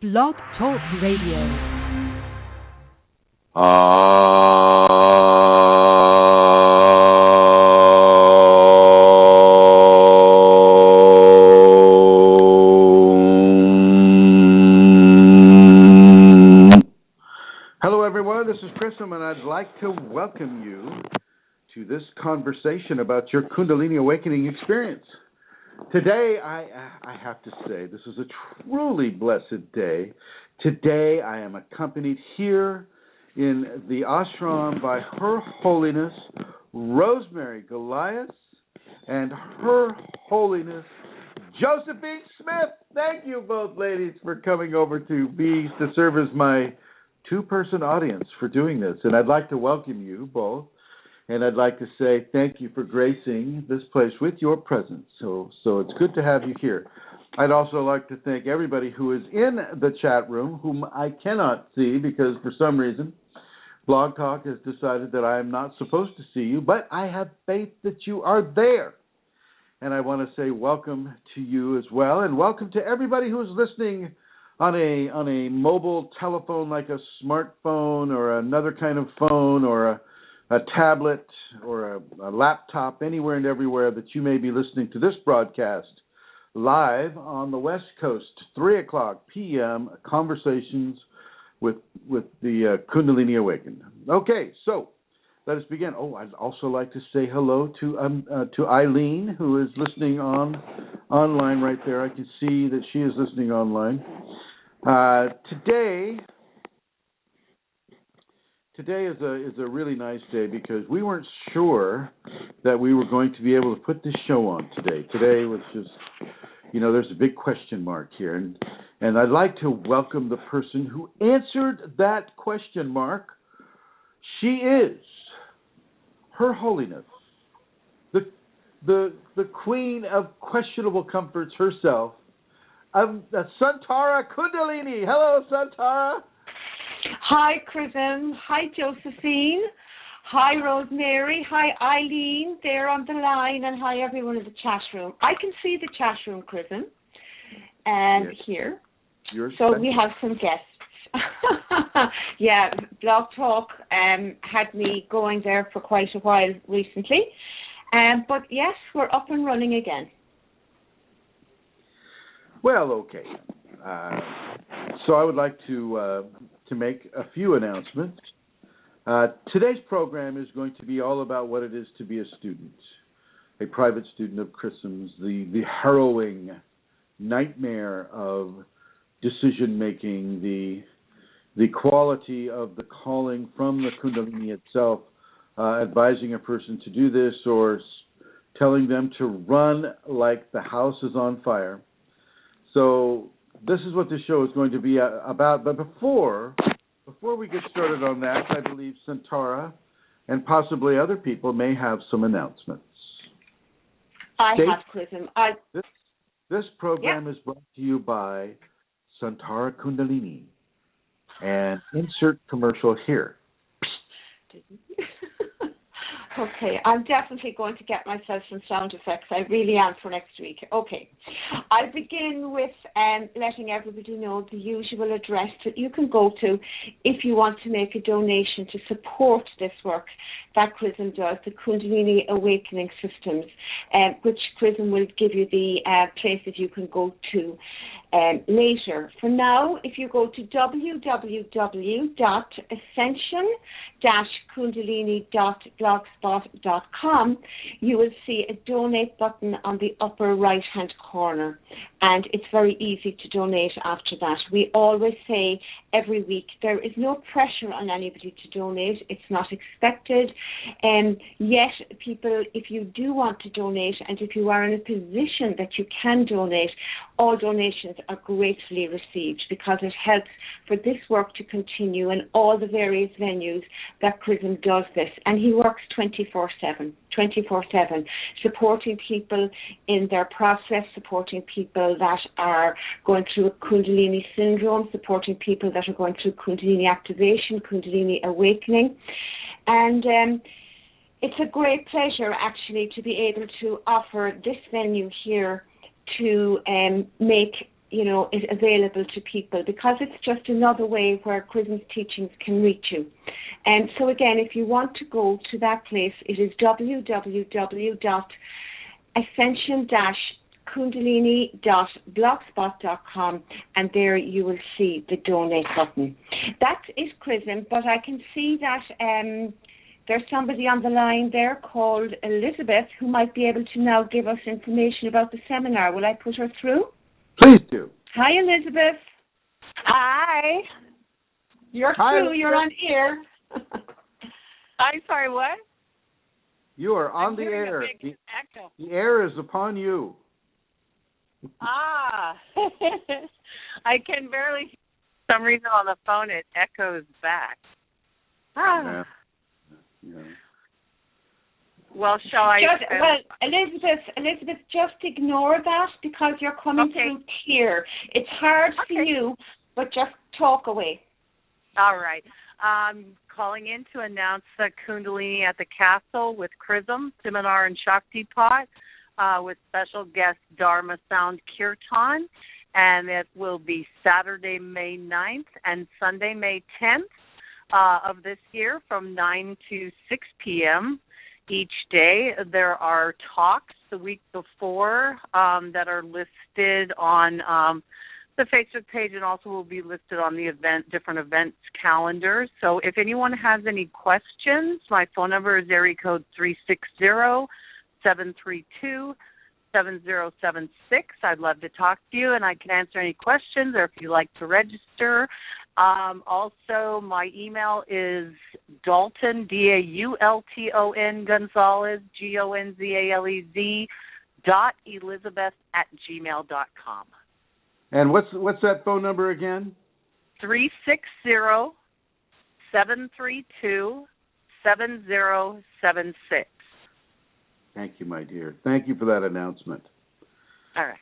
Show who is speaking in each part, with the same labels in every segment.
Speaker 1: Blog Talk Radio.
Speaker 2: Hello everyone, this is Chrism, and I'd like to welcome you to this conversation about your Kundalini Awakening experience. Today, I have to say, this is a truly blessed day. Today, I am accompanied here in the ashram by Her Holiness Rosemary Goliath and Her Holiness Josephine Smith. Thank you both ladies for coming over to serve as my two-person audience for doing this. And I'd like to welcome you both. And I'd like to say thank you for gracing this place with your presence. So it's good to have you here. I'd also like to thank everybody who is in the chat room, whom I cannot see because for some reason Blog Talk has decided that I am not supposed to see you, but I have faith that you are there. And I want to say welcome to you as well, and welcome to everybody who is listening on a mobile telephone like a smartphone or another kind of phone or a tablet or a laptop, anywhere and everywhere that you may be listening to this broadcast live on the West Coast, 3 o'clock p.m., conversations with the Kundalini Awakening. Okay, so let us begin. Oh, I'd also like to say hello to Eileen, who is listening online right there. I can see that she is listening online. Today is a really nice day because we weren't sure that we were going to be able to put this show on today. Today was just, there's a big question mark here. And I'd like to welcome the person who answered that question mark. She is Her Holiness, the Queen of Questionable Comforts herself, Santara Kundalini. Hello, Santara.
Speaker 3: Hi, Chrism. Hi, Josephine. Hi, Rosemary. Hi, Eileen. They're on the line. And hi, everyone in the chat room. I can see the chat room, Chrism, and yes. Here. So we have some guests. Yeah, Blog Talk had me going there for quite a while recently. But yes, we're up and running again.
Speaker 2: Well, okay. So I would like to make a few announcements. Today's program is going to be all about what it is to be a student, a private student of Chrism's, the harrowing nightmare of decision-making, the quality of the calling from the Kundalini itself, advising a person to do this or telling them to run like the house is on fire. So this is what this show is going to be about. But before we get started on that, I believe Santara and possibly other people may have some announcements.
Speaker 3: I have, Chrism.
Speaker 2: This program is brought to you by Santara Kundalini. And insert commercial here.
Speaker 3: Okay, I'm definitely going to get myself some sound effects. I really am for next week. Okay, I'll begin with letting everybody know the usual address that you can go to if you want to make a donation to support this work that Chrism does, the Kundalini Awakening Systems, which Chrism will give you the places you can go to later. For now, if you go to www.ascension-kundalini.blogspot.com, you will see a donate button on the upper right-hand corner, and it's very easy to donate after that. We always say every week there is no pressure on anybody to donate. It's not expected. Yet, people, if you do want to donate and if you are in a position that you can donate, all donations are gratefully received because it helps for this work to continue in all the various venues that Chrism does this. And he works 24/7, supporting people in their process, supporting people that are going through a Kundalini syndrome, supporting people that are going through Kundalini activation, Kundalini awakening. And it's a great pleasure, actually, to be able to offer this venue here to make is available to people, because it's just another way where Chrism's teachings can reach you. And so again, if you want to go to that place, it is www.ascension-kundalini.blogspot.com, and there you will see the donate button. That is Chrism, but I can see that there's somebody on the line there called Elizabeth who might be able to now give us information about the seminar. Will I put her through?
Speaker 2: Please do.
Speaker 3: Hi, Elizabeth.
Speaker 4: Hi.
Speaker 3: You're
Speaker 2: Hi,
Speaker 3: through. You're on air.
Speaker 4: I'm sorry, what?
Speaker 2: You are on
Speaker 4: I'm
Speaker 2: the
Speaker 4: hearing
Speaker 2: air.
Speaker 4: a big echo.
Speaker 2: The air is upon you.
Speaker 4: Ah. I can barely hear. For some reason on the phone it echoes back. Ah.
Speaker 2: Yeah.
Speaker 4: Well, shall I?
Speaker 3: Elizabeth, just ignore that because you're coming through clear. It's hard for you, but just talk away.
Speaker 4: All right. Calling in to announce the Kundalini at the Castle with Chrism seminar and Shakti Pot with special guest Dharma Sound Kirtan, and it will be Saturday, May 9th and Sunday, May 10th of this year from 9 to 6 p.m. each day. There are talks the week before that are listed on the Facebook page, and also will be listed on the different events calendars. So if anyone has any questions, my phone number is area code 360-732-7076. I'd love to talk to you, and I can answer any questions, or if you'd like to register. Also, my email is Dalton, DAULTON, Gonzalez, GONZALEZ, .elizabeth@gmail.com.
Speaker 2: And what's that phone number again?
Speaker 4: 360-732-7076.
Speaker 2: Thank you, my dear. Thank you for that announcement.
Speaker 4: All right.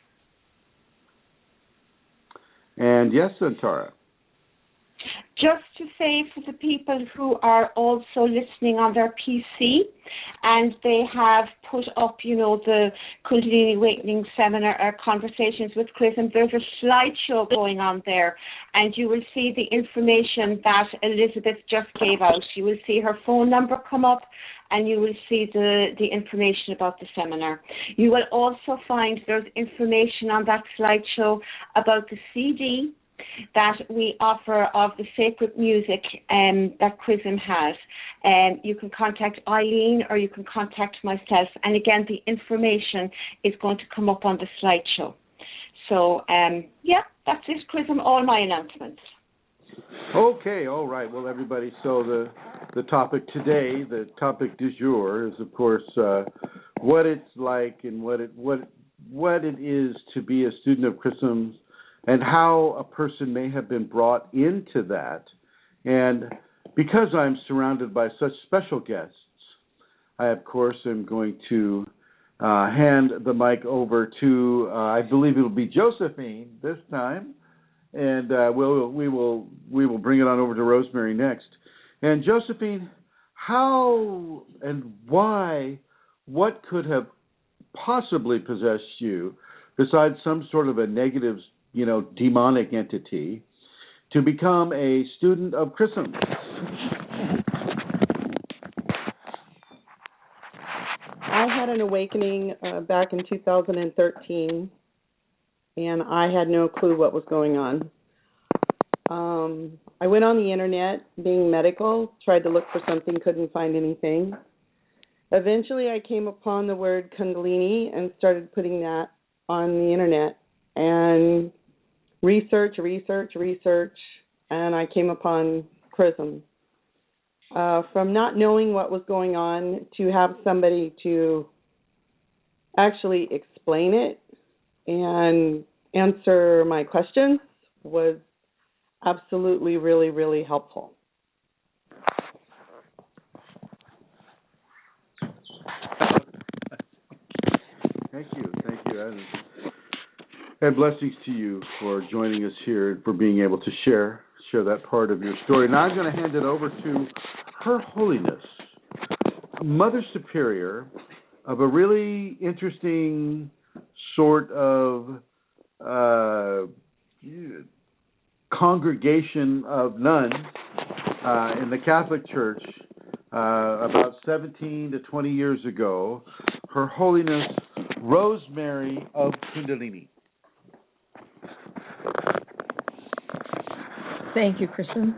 Speaker 2: And yes, Santara.
Speaker 3: Just to say, for the people who are also listening on their PC and they have put up, the Kundalini Awakening seminar or conversations with Chrism, there's a slideshow going on there, and you will see the information that Elizabeth just gave out. You will see her phone number come up, and you will see the information about the seminar. You will also find there's information on that slideshow about the CD that we offer of the sacred music that Chrism has. You can contact Eileen or you can contact myself. And again, the information is going to come up on the slideshow. So, that's it, Chrism, all my announcements.
Speaker 2: Okay, all right. Well, everybody, so the topic today, the topic du jour is, of course, what it's like and what it is to be a student of Chrism's, and how a person may have been brought into that. And because I'm surrounded by such special guests, I, of course, am going to hand the mic over to, I believe it'll be Josephine this time, and we will bring it on over to Rosemary next. And Josephine, how and why, what could have possibly possessed you, besides some sort of a negative, demonic entity, to become a student of Chrism?
Speaker 5: I had an awakening back in 2013, and I had no clue what was going on. I went on the internet, being medical, tried to look for something, couldn't find anything. Eventually, I came upon the word Kundalini and started putting that on the internet, and research, and I came upon Chrism. From not knowing what was going on to have somebody to actually explain it and answer my questions was absolutely really, really helpful.
Speaker 2: Thank you. And blessings to you for joining us here and for being able to share that part of your story. Now I'm going to hand it over to Her Holiness, Mother Superior of a really interesting sort of congregation of nuns in the Catholic Church about 17 to 20 years ago, Her Holiness Rosemary of Kundalini.
Speaker 6: Thank you, Chrism.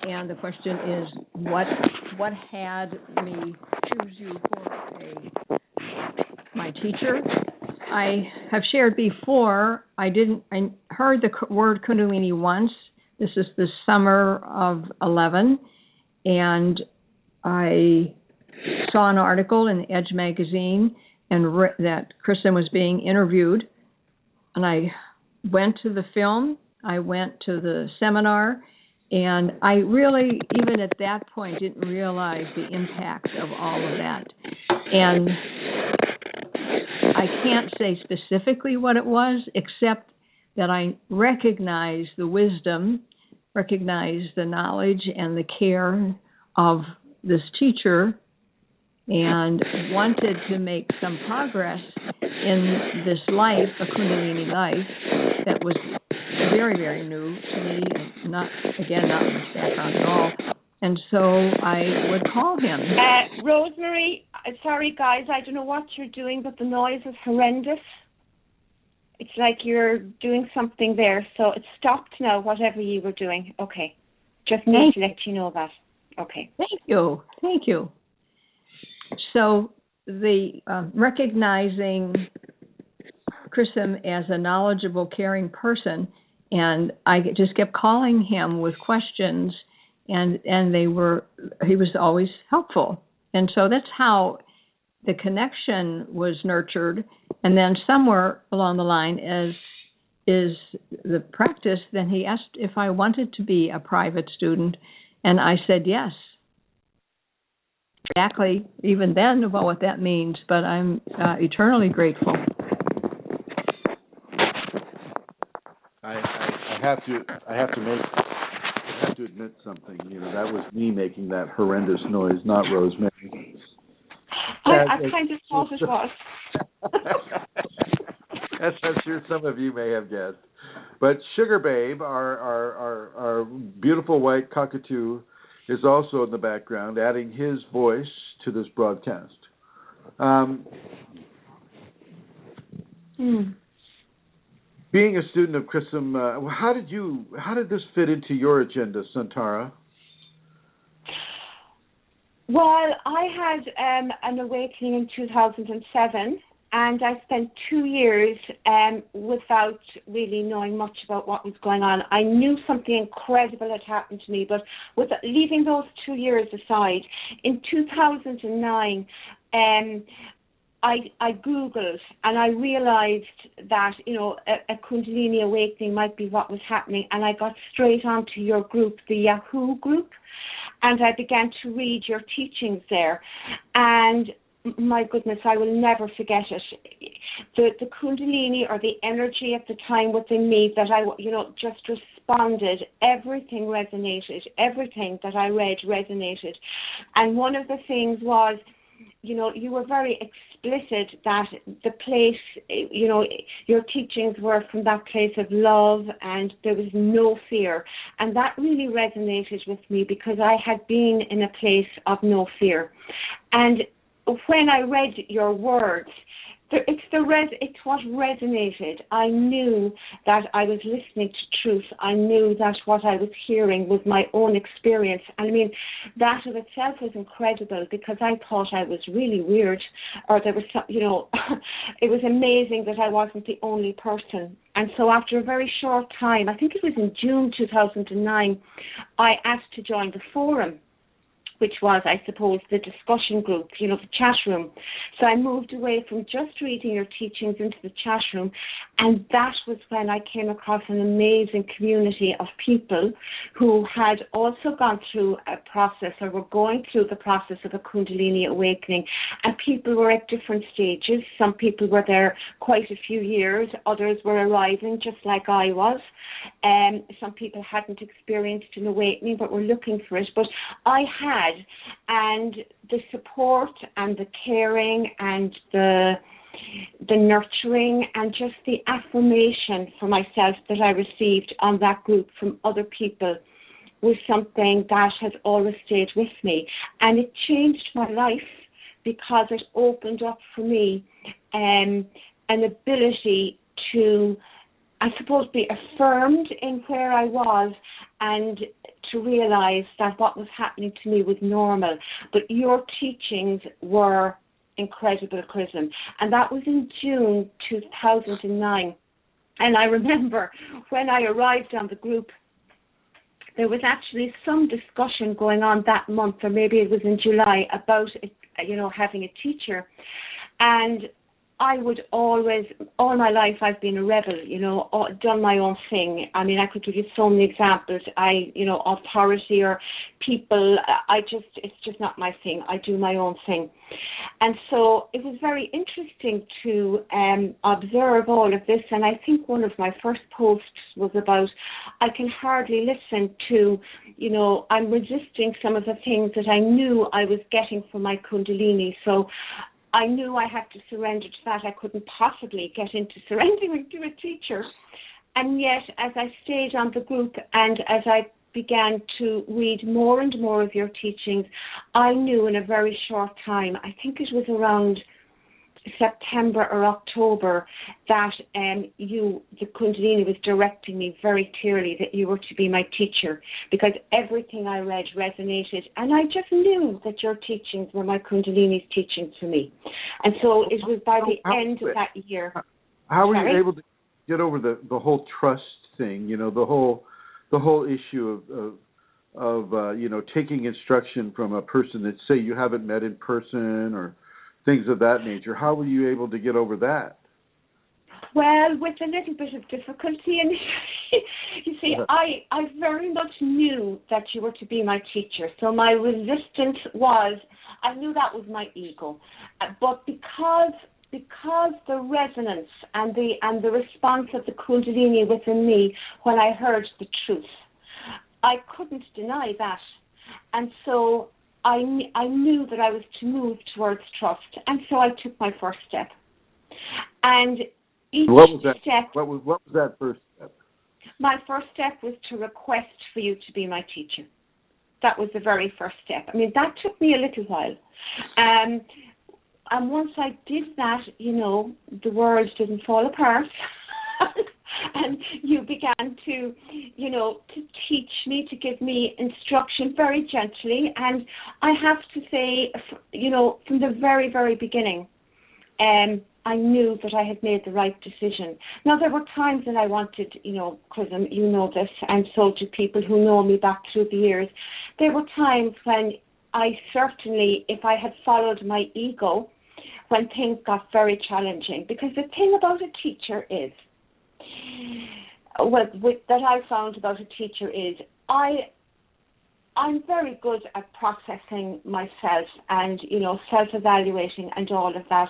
Speaker 6: And the question is, what had me choose you for my teacher? I have shared before. I heard the word Kundalini once. This is the summer of 11, and I saw an article in Edge magazine and that Chrism was being interviewed, and I went to the film. I went to the seminar, and I really, even at that point, didn't realize the impact of all of that. And I can't say specifically what it was, except that I recognized the wisdom, recognized the knowledge and the care of this teacher, and wanted to make some progress in this life, a Kundalini life, that was very, very new to me, not much background at all. And so I would call him.
Speaker 3: Rosemary, sorry guys, I don't know what you're doing, but the noise is horrendous. It's like you're doing something there, so it stopped now, whatever you were doing. Okay. Just need to let you know that. Okay.
Speaker 6: Thank you. So the recognizing Chrism as a knowledgeable, caring person, and I just kept calling him with questions, and he was always helpful. And so that's how the connection was nurtured. And then somewhere along the line is the practice. Then he asked if I wanted to be a private student, and I said yes. Exactly, even then, about what that means, but I'm eternally grateful.
Speaker 2: I have to admit something. That was me making that horrendous noise, not Rosemary.
Speaker 3: I kind of thought it was.
Speaker 2: As I'm sure some of you may have guessed. But Sugar Babe, our beautiful white cockatoo, is also in the background, adding his voice to this broadcast. Being a student of Chrism, how did this fit into your agenda, Santara?
Speaker 3: Well, I had an awakening in 2007, and I spent 2 years without really knowing much about what was going on. I knew something incredible had happened to me, but leaving those 2 years aside, in 2009, I Googled, and I realized that, a Kundalini Awakening might be what was happening, and I got straight onto your group, the Yahoo group, and I began to read your teachings there. And my goodness, I will never forget it. The Kundalini, or the energy at the time within me that I, just responded, everything resonated, everything that I read resonated. And one of the things was, you were very explicit that the place, your teachings were from that place of love, and there was no fear. And that really resonated with me, because I had been in a place of no fear. And when I read your words, it's what resonated. I knew that I was listening to truth. I knew that what I was hearing was my own experience. And I mean, that of itself was incredible, because I thought I was really weird, or there was some, it was amazing that I wasn't the only person. And so after a very short time, I think it was in June 2009, I asked to join the forum, which was, I suppose, the discussion group, the chat room. So I moved away from just reading your teachings into the chat room, and that was when I came across an amazing community of people who had also gone through a process, or were going through the process of a Kundalini Awakening, and people were at different stages. Some people were there quite a few years, others were arriving just like I was. Some people hadn't experienced an awakening but were looking for it, but I had. And the support and the caring and the the nurturing and just the affirmation for myself that I received on that group from other people was something that has always stayed with me. And it changed my life because it opened up for me an ability to, I suppose, be affirmed in where I was and to realize that what was happening to me was normal. But your teachings were incredible, Chrism. And that was in June 2009. And I remember when I arrived on the group, there was actually some discussion going on that month, or maybe it was in July, about, having a teacher. And I would always, all my life, I've been a rebel, done my own thing. I mean, I could give you so many examples. Authority or people, it's just not my thing. I do my own thing. And so it was very interesting to observe all of this. And I think one of my first posts was about, I can hardly listen to, I'm resisting some of the things that I knew I was getting from my Kundalini. So I knew I had to surrender to that. I couldn't possibly get into surrendering to a teacher. And yet, as I stayed on the group and as I began to read more and more of your teachings, I knew in a very short time, I think it was around September or October, that the Kundalini was directing me very clearly that you were to be my teacher, because everything I read resonated, and I just knew that your teachings were my Kundalini's teachings for me. And so it was by the end of that year.
Speaker 2: How were you able to get over the whole trust thing? The whole issue of taking instruction from a person that, say, you haven't met in person or things of that nature. How were you able to get over that?
Speaker 3: Well, with a little bit of difficulty. And you see, I very much knew that you were to be my teacher. So my resistance was, I knew that was my ego. But because the resonance and the response of the Kundalini within me when I heard the truth, I couldn't deny that. And so I knew that I was to move towards trust, and so I took my first step. And each step...
Speaker 2: What was that first step?
Speaker 3: My first step was to request for you to be my teacher. That was the very first step. I mean, that took me a little while. And once I did that, the world didn't fall apart. And you began to teach me, to give me instruction very gently. And I have to say, from the very, very beginning, I knew that I had made the right decision. Now, there were times that I wanted, Chrism, you know this, and so do people who know me back through the years. There were times when I certainly, if I had followed my ego, when things got very challenging. Because the thing about a teacher is, that I found about a teacher is, I'm very good at processing myself and, self-evaluating and all of that.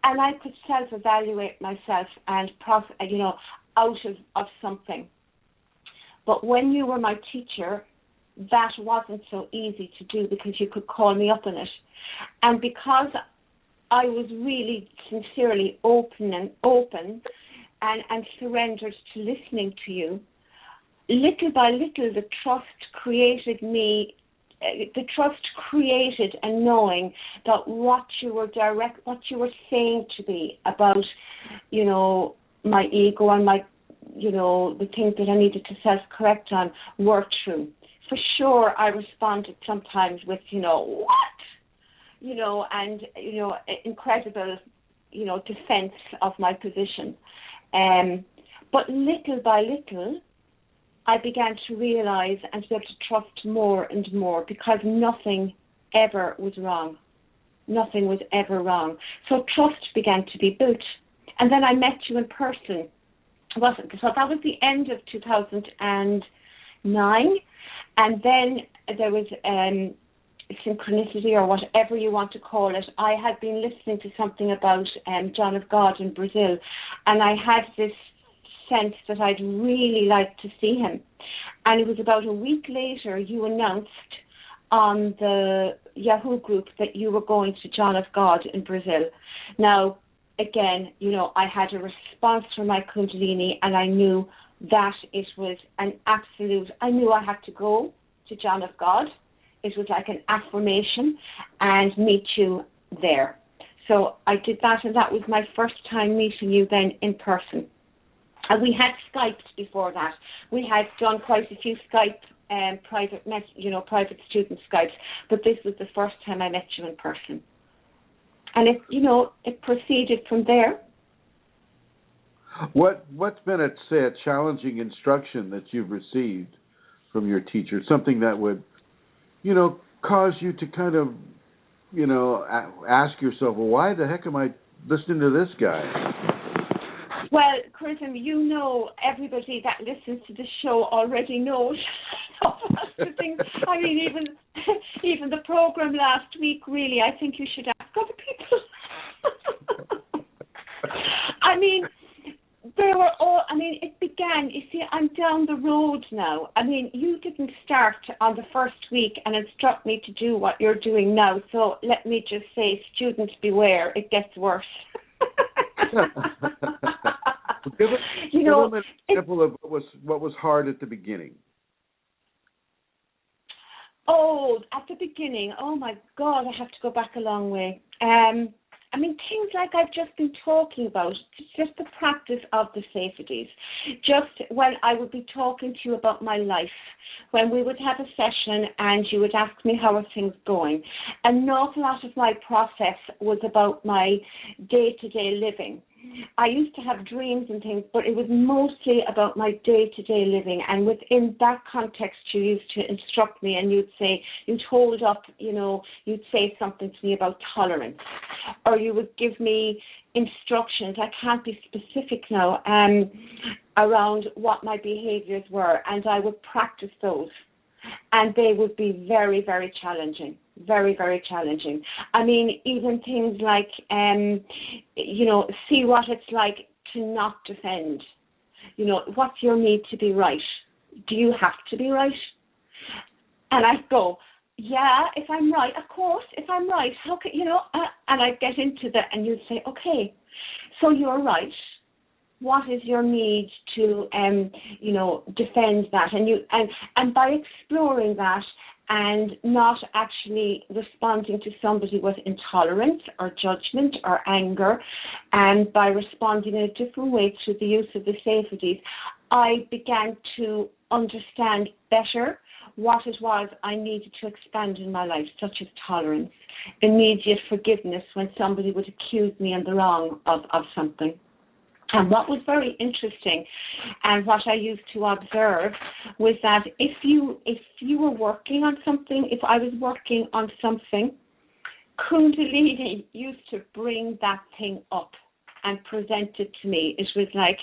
Speaker 3: And I could self-evaluate myself and, out of something. But when you were my teacher, that wasn't so easy to do because you could call me up on it. And because I was really sincerely open and surrendered to listening to you, little by little the trust created a knowing that what you were saying to me about, my ego and my, the things that I needed to self-correct on were true. For sure, I responded sometimes with, what? And, incredible, defense of my position. But little by little, I began to realize and to be able to trust more and more, because nothing ever was wrong. Nothing was ever wrong. So trust began to be built. And then I met you in person. So that was the end of 2009. And then there was synchronicity, or whatever you want to call it. I had been listening to something about John of God in Brazil, and I had this sense that I'd really like to see him. And it was about a week later you announced on the Yahoo group that you were going to John of God in Brazil. Now, again, I had a response from my Kundalini, and I knew that it was an absolute, I knew I had to go to John of God. It was like an affirmation, and meet you there. So I did that, and that was my first time meeting you then in person. And we had Skyped before that. We had done quite a few Skype private student Skypes, but this was the first time I met you in person. And it proceeded from there.
Speaker 2: What's been a challenging instruction that you've received from your teacher? Something that would, cause you to kind of, ask yourself, well, why the heck am I listening to this guy?
Speaker 3: Well, Chrism, everybody that listens to the show already knows the things. I mean, even the program last week, really, I think you should ask other people. I mean, it began, you see, I'm down the road now. I mean, you didn't start on the first week and instruct me to do what you're doing now. So let me just say, students beware, it gets worse.
Speaker 2: Give them an example of what was hard at the beginning.
Speaker 3: Oh, at the beginning, oh my God, I have to go back a long way. Things like I've just been talking about, just the practice of the safeties. Just when I would be talking to you about my life, when we would have a session and you would ask me how are things going, an awful lot of my process was about my day-to-day living. I used to have dreams and things, but it was mostly about my day-to-day living. And within that context, you used to instruct me, and you'd hold up, you'd say something to me about tolerance, or you would give me instructions. I can't be specific now, around what my behaviors were, and I would practice those. And they would be very, very challenging, very, very challenging. I mean, even things like, see what it's like to not defend. What's your need to be right? Do you have to be right? And I go, yeah, if I'm right, of course, if I'm right, how can, and I get into that, and you say, okay, so you're right. What is your need to, defend that? And by exploring that and not actually responding to somebody with intolerance or judgment or anger, and by responding in a different way through the use of the safeties, I began to understand better what it was I needed to expand in my life, such as tolerance, immediate forgiveness when somebody would accuse me in the wrong of something. And what was very interesting, and what I used to observe, was that if you were working on something, if I was working on something, Kundalini used to bring that thing up and present it to me. It was like,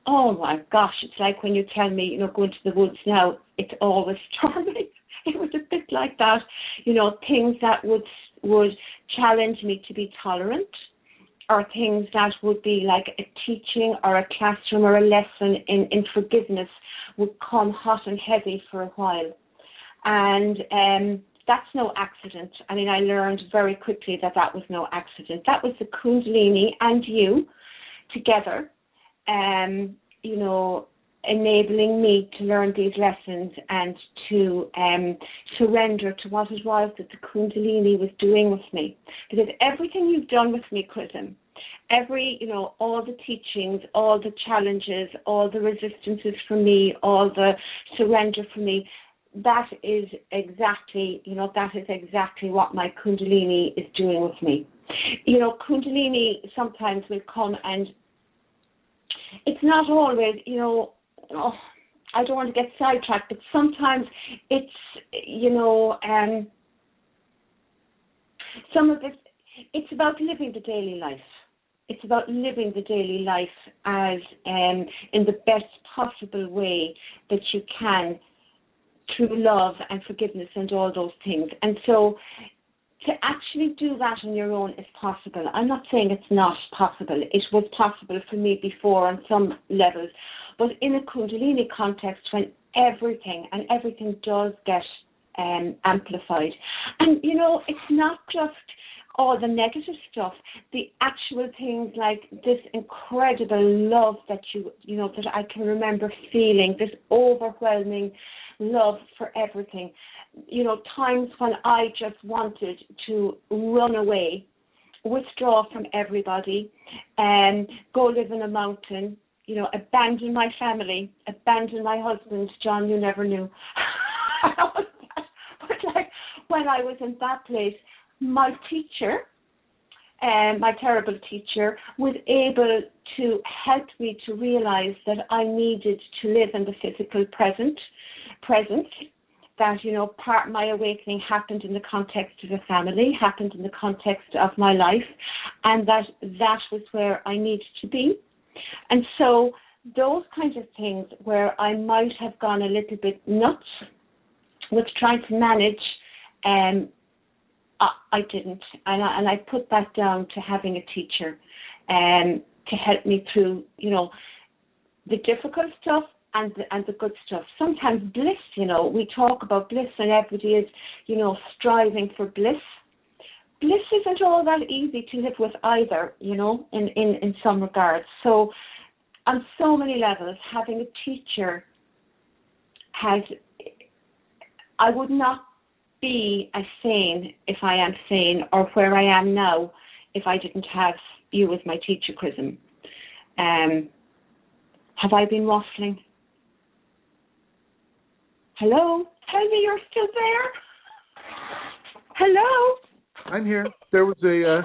Speaker 3: oh my gosh, it's like when you tell me, go into the woods now, it's always stormy. It was a bit like that, things that would challenge me to be tolerant, or things that would be like a teaching or a classroom or a lesson in forgiveness would come hot and heavy for a while. And that's no accident. I mean, I learned very quickly that was no accident. That was the Kundalini and you together, enabling me to learn these lessons and to surrender to what it was that the Kundalini was doing with me. Because everything you've done with me, Chrism, all the teachings, all the challenges, all the resistances from me, all the surrender from me, that is exactly what my Kundalini is doing with me. Kundalini sometimes will come, and it's not always, I don't want to get sidetracked, but sometimes it's, some of it, it's about living the daily life. It's about living the daily life as in the best possible way that you can, through love and forgiveness and all those things. And so to actually do that on your own is possible. I'm not saying it's not possible. It was possible for me before on some levels. But in a Kundalini context, when everything does get amplified. And, it's not just, all the negative stuff, the actual things like this incredible love that that I can remember feeling, this overwhelming love for everything. Times when I just wanted to run away, withdraw from everybody, and go live in a mountain, abandon my family, abandon my husband. John, you never knew. But when I was in that place, my teacher, my terrible teacher, was able to help me to realize that I needed to live in the physical present, that, part of my awakening happened in the context of a family, happened in the context of my life, and that was where I needed to be. And so those kinds of things where I might have gone a little bit nuts with trying to manage, I didn't. And I put that down to having a teacher to help me through, the difficult stuff and the good stuff. Sometimes bliss, we talk about bliss and everybody is, striving for bliss. Bliss isn't all that easy to live with either, in some regards. So on so many levels, having a teacher I would not be as sane if I am sane, or where I am now if I didn't have you as my teacher, Chrism. Have I been waffling? Hello? Tell me you're still there. Hello?
Speaker 2: I'm here. There was a...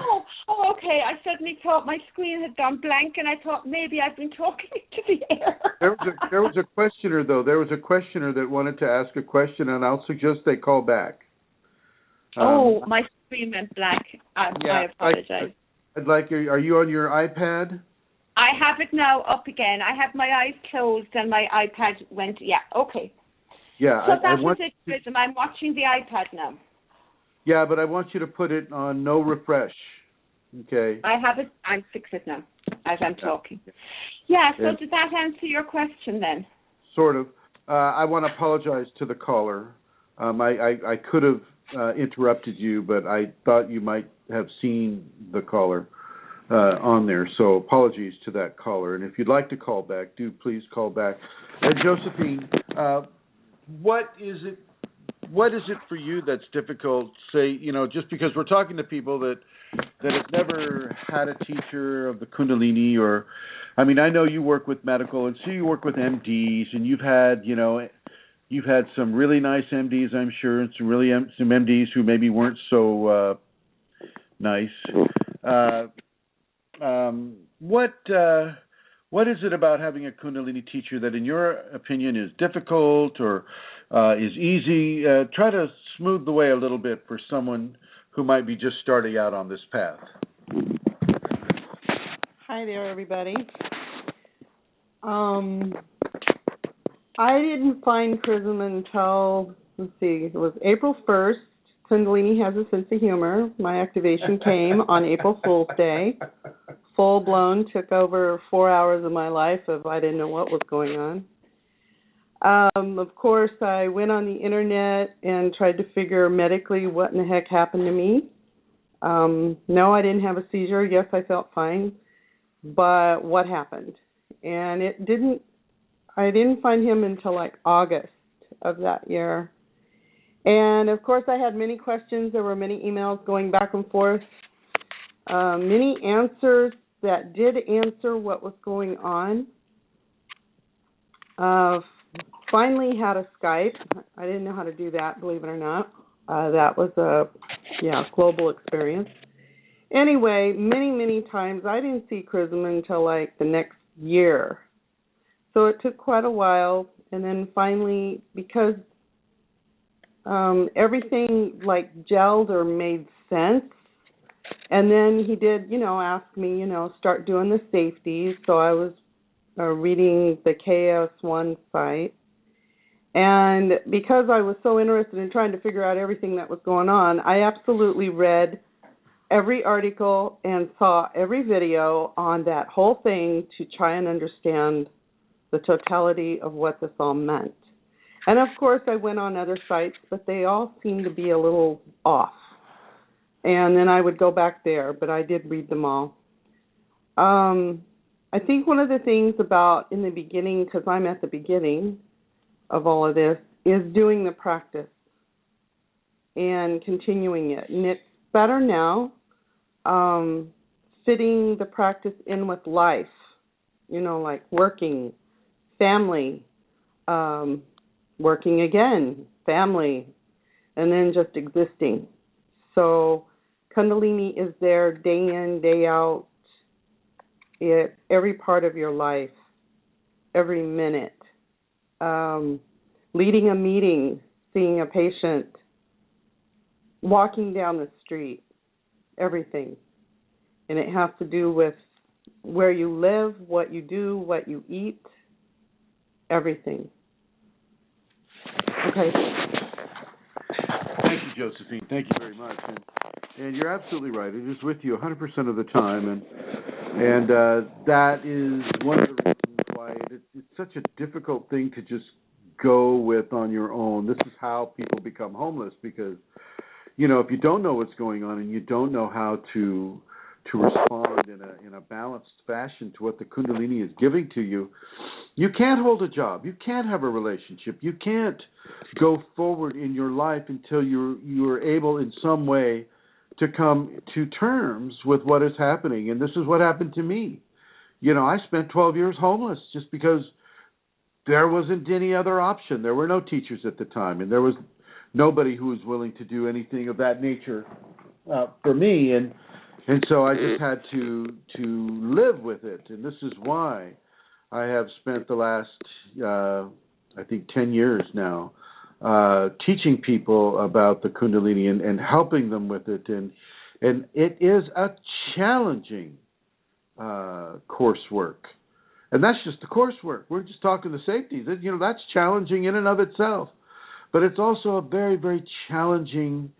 Speaker 3: Oh, okay. I suddenly thought my screen had gone blank, and I thought maybe I've been talking to the air.
Speaker 2: There was a questioner, though. There was a questioner that wanted to ask a question, and I'll suggest they call back.
Speaker 3: My screen went black. I apologize.
Speaker 2: I'd like you. Are you on your iPad?
Speaker 3: I have it now up again. I have my eyes closed, and my iPad went. Yeah. Okay.
Speaker 2: Yeah.
Speaker 3: So that was it, Chrism. I'm watching the iPad now.
Speaker 2: Yeah, but I want you to put it on no refresh. Okay.
Speaker 3: I have it. I'm fixing it now as I'm talking. Yeah. So did that answer your question then?
Speaker 2: Sort of. I want to apologize to the caller. I could have interrupted you, but I thought you might have seen the caller on there. So apologies to that caller. And if you'd like to call back, do please call back. And Josephine, what is it for you that's difficult? Say, just because we're talking to people that have never had a teacher of the Kundalini, or, I know you work with medical, and so you work with MDs, and you've had some really nice MDs, I'm sure, and some MDs who maybe weren't so nice. What is it about having a Kundalini teacher that, in your opinion, is difficult or is easy? Try to smooth the way a little bit for someone who might be just starting out on this path.
Speaker 5: Hi there, everybody. I didn't find Chrism until, it was April 1st. Kundalini has a sense of humor. My activation came on April Fool's Day. Full blown, took over 4 hours of my life of I didn't know what was going on. Of course, I went on the internet and tried to figure medically what in the heck happened to me. No, I didn't have a seizure. Yes, I felt fine. But what happened? And I didn't find him until like August of that year. And of course, I had many questions. There were many emails going back and forth. Many answers that did answer what was going on. Finally had a Skype. I didn't know how to do that, believe it or not. That was a global experience. Anyway, many, many times I didn't see Chrism until like the next year. So it took quite a while, and then finally, because everything like gelled or made sense, and then he did, ask me, start doing the safety. So I was reading the KS1 site. And because I was so interested in trying to figure out everything that was going on, I absolutely read every article and saw every video on that whole thing to try and understand the totality of what this all meant. And of course, I went on other sites, but they all seemed to be a little off. and then I would go back there, but I did read them all. I think one of the things about in the beginning, because I'm at the beginning of all of this, is doing the practice and continuing it. And it's better now, fitting the practice in with life, like working, family, working again, family, and then just existing. So Kundalini is there day in, day out, every part of your life, every minute. Leading a meeting, seeing a patient, walking down the street, everything. And it has to do with where you live, what you do, what you eat, everything. Okay.
Speaker 2: Thank you, Josephine. Thank you very much. And you're absolutely right. It is with you 100% of the time. And that is one of the reasons why it's such a difficult thing to just go with on your own. This is how people become homeless, because, if you don't know what's going on and you don't know how to respond in a balanced fashion to what the Kundalini is giving to you, you can't hold a job. You can't have a relationship. You can't go forward in your life until you're able in some way to come to terms with what is happening. And this is what happened to me. I spent 12 years homeless just because there wasn't any other option. There were no teachers at the time, and there was nobody who was willing to do anything of that nature for me. And so I just had to live with it. And this is why I have spent the last, I think, 10 years now teaching people about the Kundalini and helping them with it. And it is a challenging coursework. And that's just the coursework. We're just talking the safeties. That's challenging in and of itself. But it's also a very, very challenging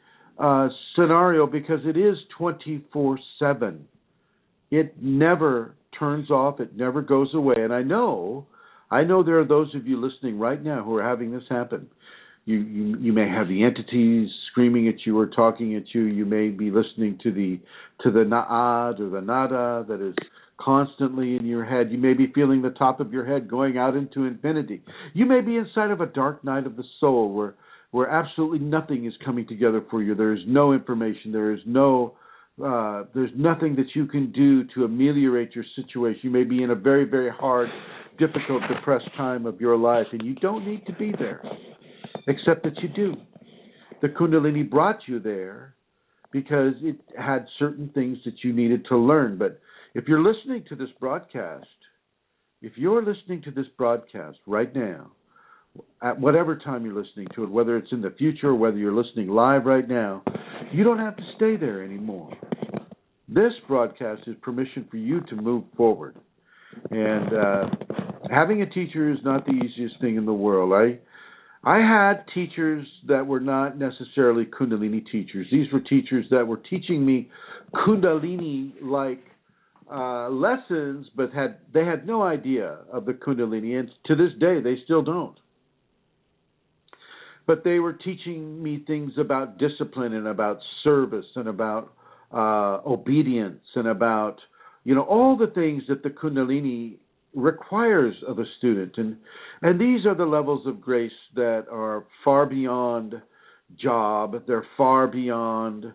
Speaker 2: scenario because it is 24/7. It never turns off. It never goes away. And I know there are those of you listening right now who are having this happen. You may have the entities screaming at you or talking at you. You may be listening to the na'ad or the nada that is constantly in your head. You may be feeling the top of your head going out into infinity. You may be inside of a dark night of the soul where absolutely nothing is coming together for you. There is no information. There's nothing that you can do to ameliorate your situation. You may be in a very, very hard, difficult, depressed time of your life, and you don't need to be there, except that you do. The Kundalini brought you there because it had certain things that you needed to learn. But if you're listening to this broadcast right now, at whatever time you're listening to it, whether it's in the future or whether you're listening live right now, you don't have to stay there anymore. This broadcast is permission for you to move forward. And having a teacher is not the easiest thing in the world. I had teachers that were not necessarily Kundalini teachers. These were teachers that were teaching me Kundalini-like lessons, but they had no idea of the Kundalini, and to this day they still don't. But they were teaching me things about discipline and about service and about obedience and about all the things that the Kundalini requires of a student. And these are the levels of grace that are far beyond job. They're far beyond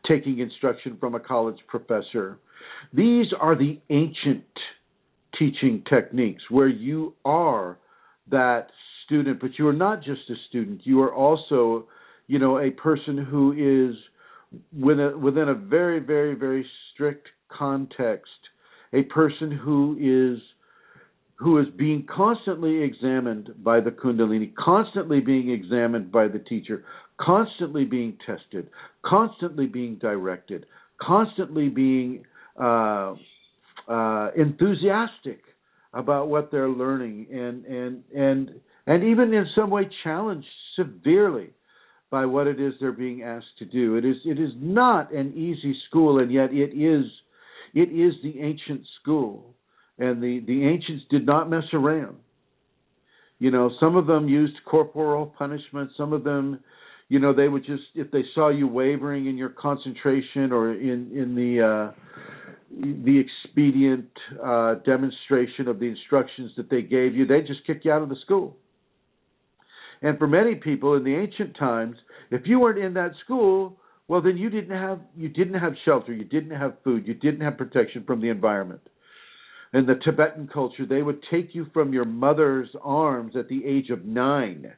Speaker 2: taking instruction from a college professor. These are the ancient teaching techniques where you are that student, but you are not just a student. You are also, a person who is within a very, very, very strict context, a person who is being constantly examined by the Kundalini, constantly being examined by the teacher, constantly being tested, constantly being directed, constantly being enthusiastic about what they're learning, and even in some way challenged severely by what it is they're being asked to do. It is not an easy school, and yet it is the ancient school, and the ancients did not mess around. Some of them used corporal punishment. Some of them, they would just, if they saw you wavering in your concentration or in the expedient demonstration of the instructions that they gave you, they'd just kick you out of the school. And for many people in the ancient times, if you weren't in that school, well, then you didn't have shelter, you didn't have food, you didn't have protection from the environment. In the Tibetan culture, they would take you from your mother's arms at the age of 9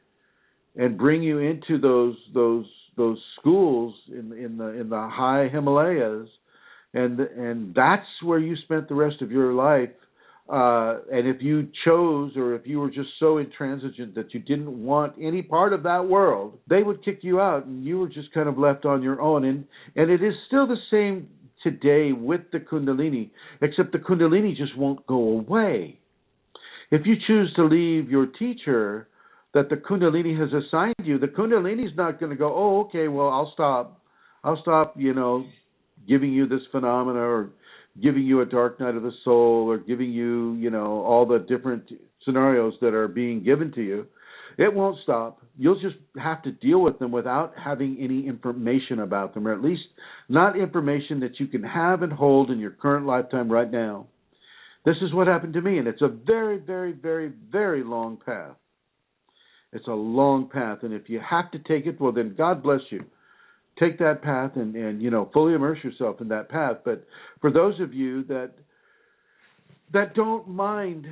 Speaker 2: and bring you into those schools in the high Himalayas, and that's where you spent the rest of your life. And if you chose, or if you were just so intransigent that you didn't want any part of that world, they would kick you out, and you were just kind of left on your own. And it is still the same today with the Kundalini, except the Kundalini just won't go away. If you choose to leave your teacher that the Kundalini has assigned you, the Kundalini's not going to go, oh, okay, well, I'll stop, giving you this phenomena, or giving you a dark night of the soul, or giving you, all the different scenarios that are being given to you. It won't stop. You'll just have to deal with them without having any information about them, or at least not information that you can have and hold in your current lifetime right now. This is what happened to me, and it's a very, very, very, very long path. It's a long path, and if you have to take it, well, then God bless you. Take that path and fully immerse yourself in that path. But for those of you that don't mind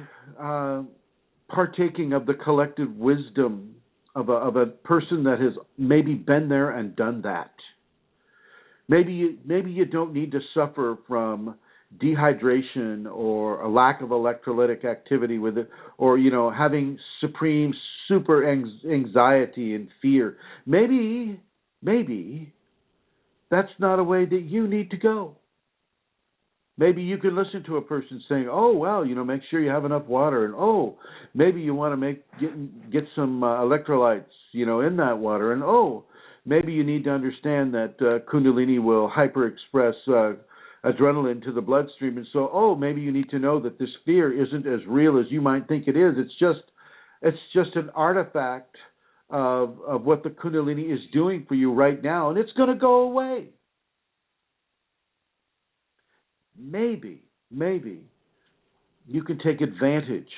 Speaker 2: partaking of the collective wisdom of a person that has maybe been there and done that, maybe you don't need to suffer from dehydration or a lack of electrolytic activity with it, or having supreme super anxiety and fear. Maybe that's not a way that you need to go. Maybe you can listen to a person saying, oh, well, make sure you have enough water. And, oh, maybe you want to get some electrolytes, in that water. And, oh, maybe you need to understand that Kundalini will hyper-express adrenaline to the bloodstream. And so, oh, maybe you need to know that this fear isn't as real as you might think it is. It's just an artifact of what the Kundalini is doing for you right now, and it's going to go away. Maybe you can take advantage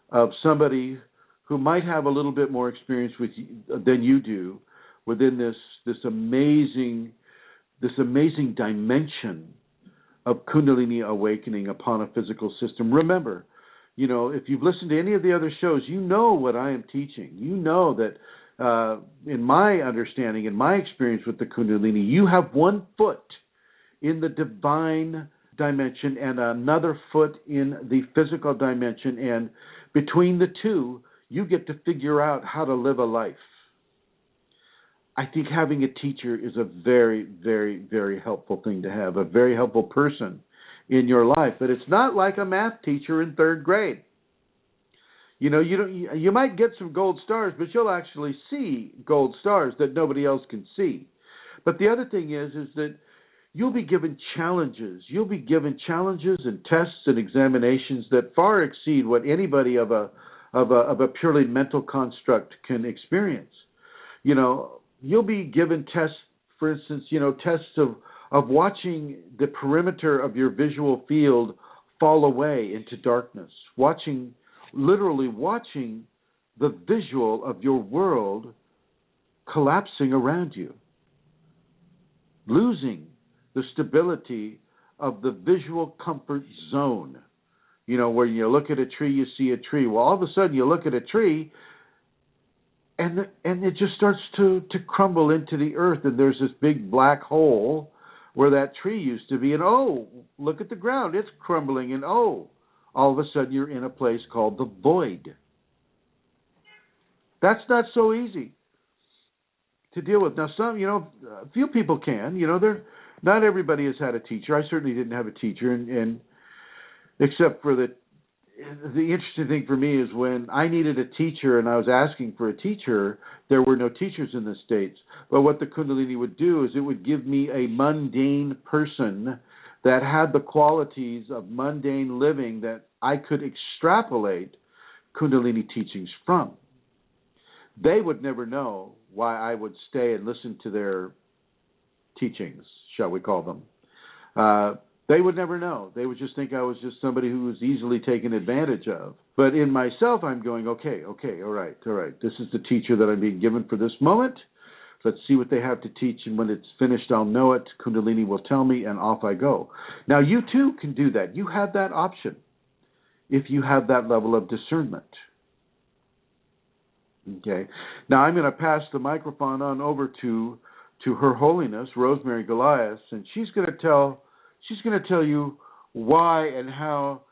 Speaker 2: of somebody who might have a little bit more experience than you do within this amazing dimension of Kundalini awakening upon a physical system. Remember, if you've listened to any of the other shows, you know what I am teaching. You know that in my understanding, in my experience with the Kundalini, you have one foot in the divine dimension and another foot in the physical dimension. And between the two, you get to figure out how to live a life. I think having a teacher is a very, very, very helpful thing to have, a very helpful person in your life. But it's not like a math teacher in 3rd grade. You might get some gold stars, but you'll actually see gold stars that nobody else can see. But the other thing is that you'll be given challenges. You'll be given challenges and tests and examinations that far exceed what anybody of a purely mental construct can experience. You'll be given tests, for instance, tests of watching the perimeter of your visual field fall away into darkness, literally watching the visual of your world collapsing around you, losing the stability of the visual comfort zone. Where you look at a tree, you see a tree. Well, all of a sudden you look at a tree, and it just starts to crumble into the earth, and there's this big black hole where that tree used to be, and oh, look at the ground, it's crumbling, and oh, all of a sudden you're in a place called the void. That's not so easy to deal with. Now, a few people can. Not everybody has had a teacher. I certainly didn't have a teacher, and except for the interesting thing for me is when I needed a teacher and I was asking for a teacher, there were no teachers in the States. But what the Kundalini would do is it would give me a mundane person that had the qualities of mundane living that I could extrapolate Kundalini teachings from. they would never know why I would stay and listen to their teachings, shall we call them. They would never know. They would just think I was just somebody who was easily taken advantage of. But in myself, I'm going, okay, all right. This is the teacher that I'm being given for this moment. Let's see what they have to teach, and when it's finished, I'll know it. Kundalini will tell me, and off I go. Now, you too can do that. You have that option if you have that level of discernment. Okay. Now, I'm going to pass the microphone on over to Her Holiness, Rosemary Goliath, and she's going to tell you why and how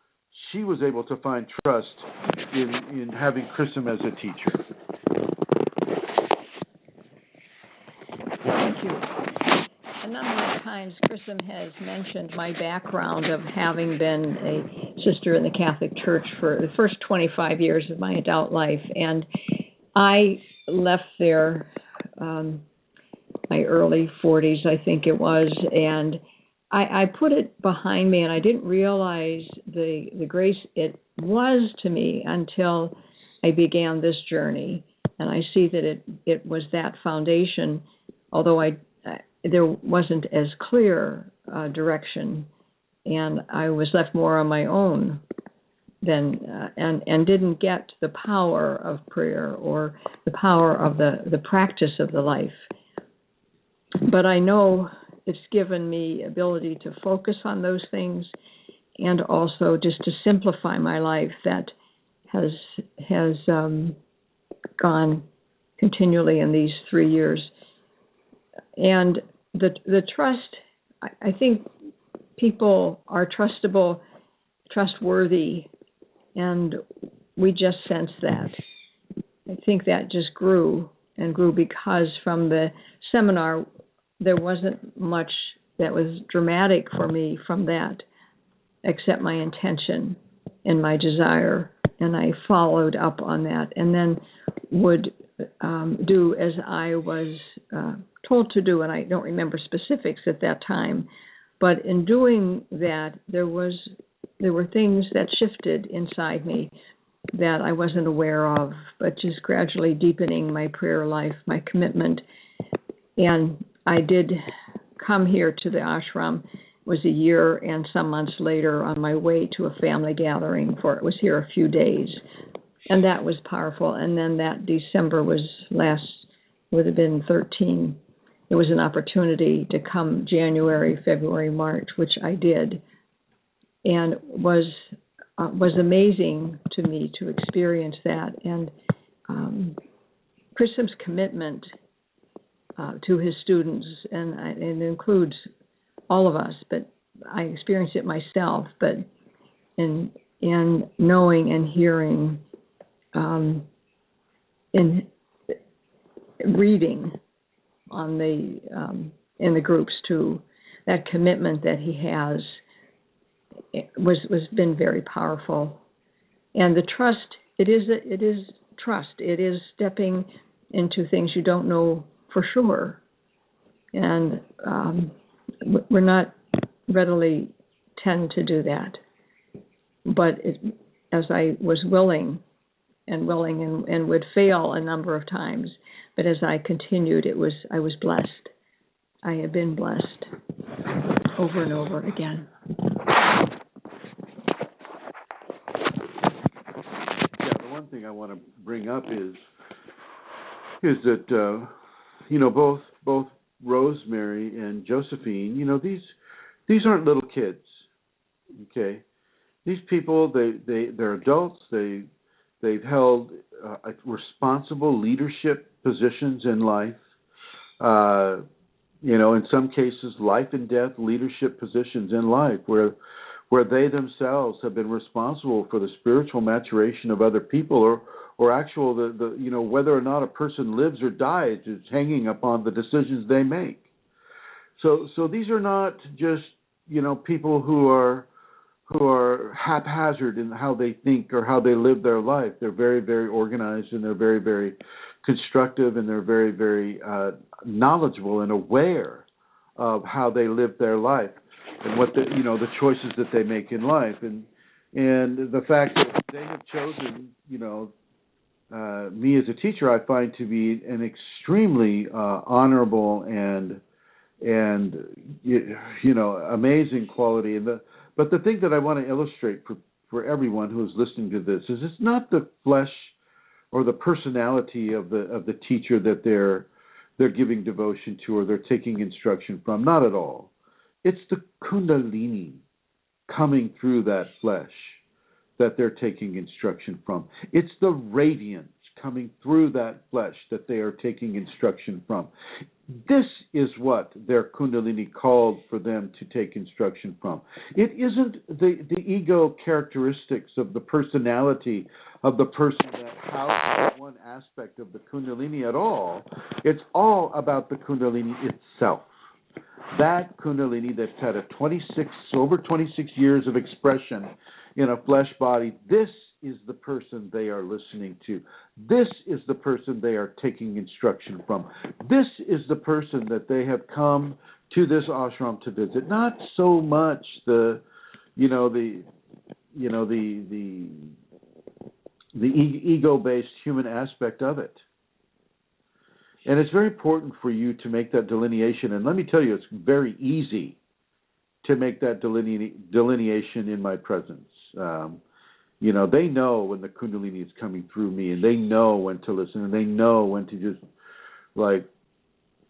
Speaker 2: she was able to find trust in having Chrism as a teacher.
Speaker 6: Thank you. A number of times Chrism has mentioned my background of having been a sister in the Catholic Church for the first 25 years of my adult life, and I left there my early 40s, I think it was, and I put it behind me, and I didn't realize the grace it was to me until I began this journey. And I see that it was that foundation, although there wasn't as clear direction, and I was left more on my own than and didn't get the power of prayer or the power of the practice of the life. But I know it's given me ability to focus on those things, and also just to simplify my life that has gone continually in these 3 years. And the trust, I think people are trustable, trustworthy, and we just sense that. I think that just grew and grew because from the seminar, there wasn't much that was dramatic for me from that, except my intention and my desire, and I followed up on that, and then would do as I was told to do, and I don't remember specifics at that time, but in doing that, there were things that shifted inside me that I wasn't aware of, but just gradually deepening my prayer life, my commitment. And I did come here to the ashram. It was a year and some months later on my way to a family gathering it was here a few days. And that was powerful. And then that December would have been 13. It was an opportunity to come January, February, March, which I did. And was amazing to me to experience that. And Chrism's commitment to his students, and it includes all of us, but I experienced it myself, but in knowing and hearing, in reading on in the groups too, that commitment that he has was been very powerful. And the trust, it is trust. It is stepping into things you don't know for sure. And we're not readily tend to do that. But as I was willing and would fail a number of times, but as I continued, I was blessed. I have been blessed over and over again.
Speaker 2: Yeah, the one thing I want to bring up is that both Rosemary and Josephine, these aren't little kids. Okay, these people they're adults. They've held responsible leadership positions in life. In some cases, life and death leadership positions in life, where they themselves have been responsible for the spiritual maturation of other people, or actual whether or not a person lives or dies is hanging upon the decisions they make. So these are not just people who are haphazard in how they think or how they live their life. They're very, very organized, and they're very, very constructive, and they're very, very knowledgeable and aware of how they live their life and what the choices that they make in life, and the fact that they have chosen me as a teacher, I find to be an extremely honorable and amazing quality. But the thing that I want to illustrate for everyone who is listening to this is it's not the flesh or the personality of the teacher that they're giving devotion to or they're taking instruction from. Not at all. It's the Kundalini coming through that flesh that they're taking instruction from. It's the radiance coming through that flesh that they are taking instruction from. This is what their Kundalini called for them to take instruction from. It isn't the ego characteristics of the personality of the person that houses one aspect of the Kundalini at all. It's all about the Kundalini itself. That Kundalini that's had over 26 years of expression in a flesh body, this is the person they are listening to. This is the person they are taking instruction from. This is the person that they have come to this ashram to visit. Not so much the ego-based human aspect of it. And it's very important for you to make that delineation. And let me tell you, it's very easy to make that delineation in my presence. They know when the Kundalini is coming through me, and they know when to listen, and they know when to just,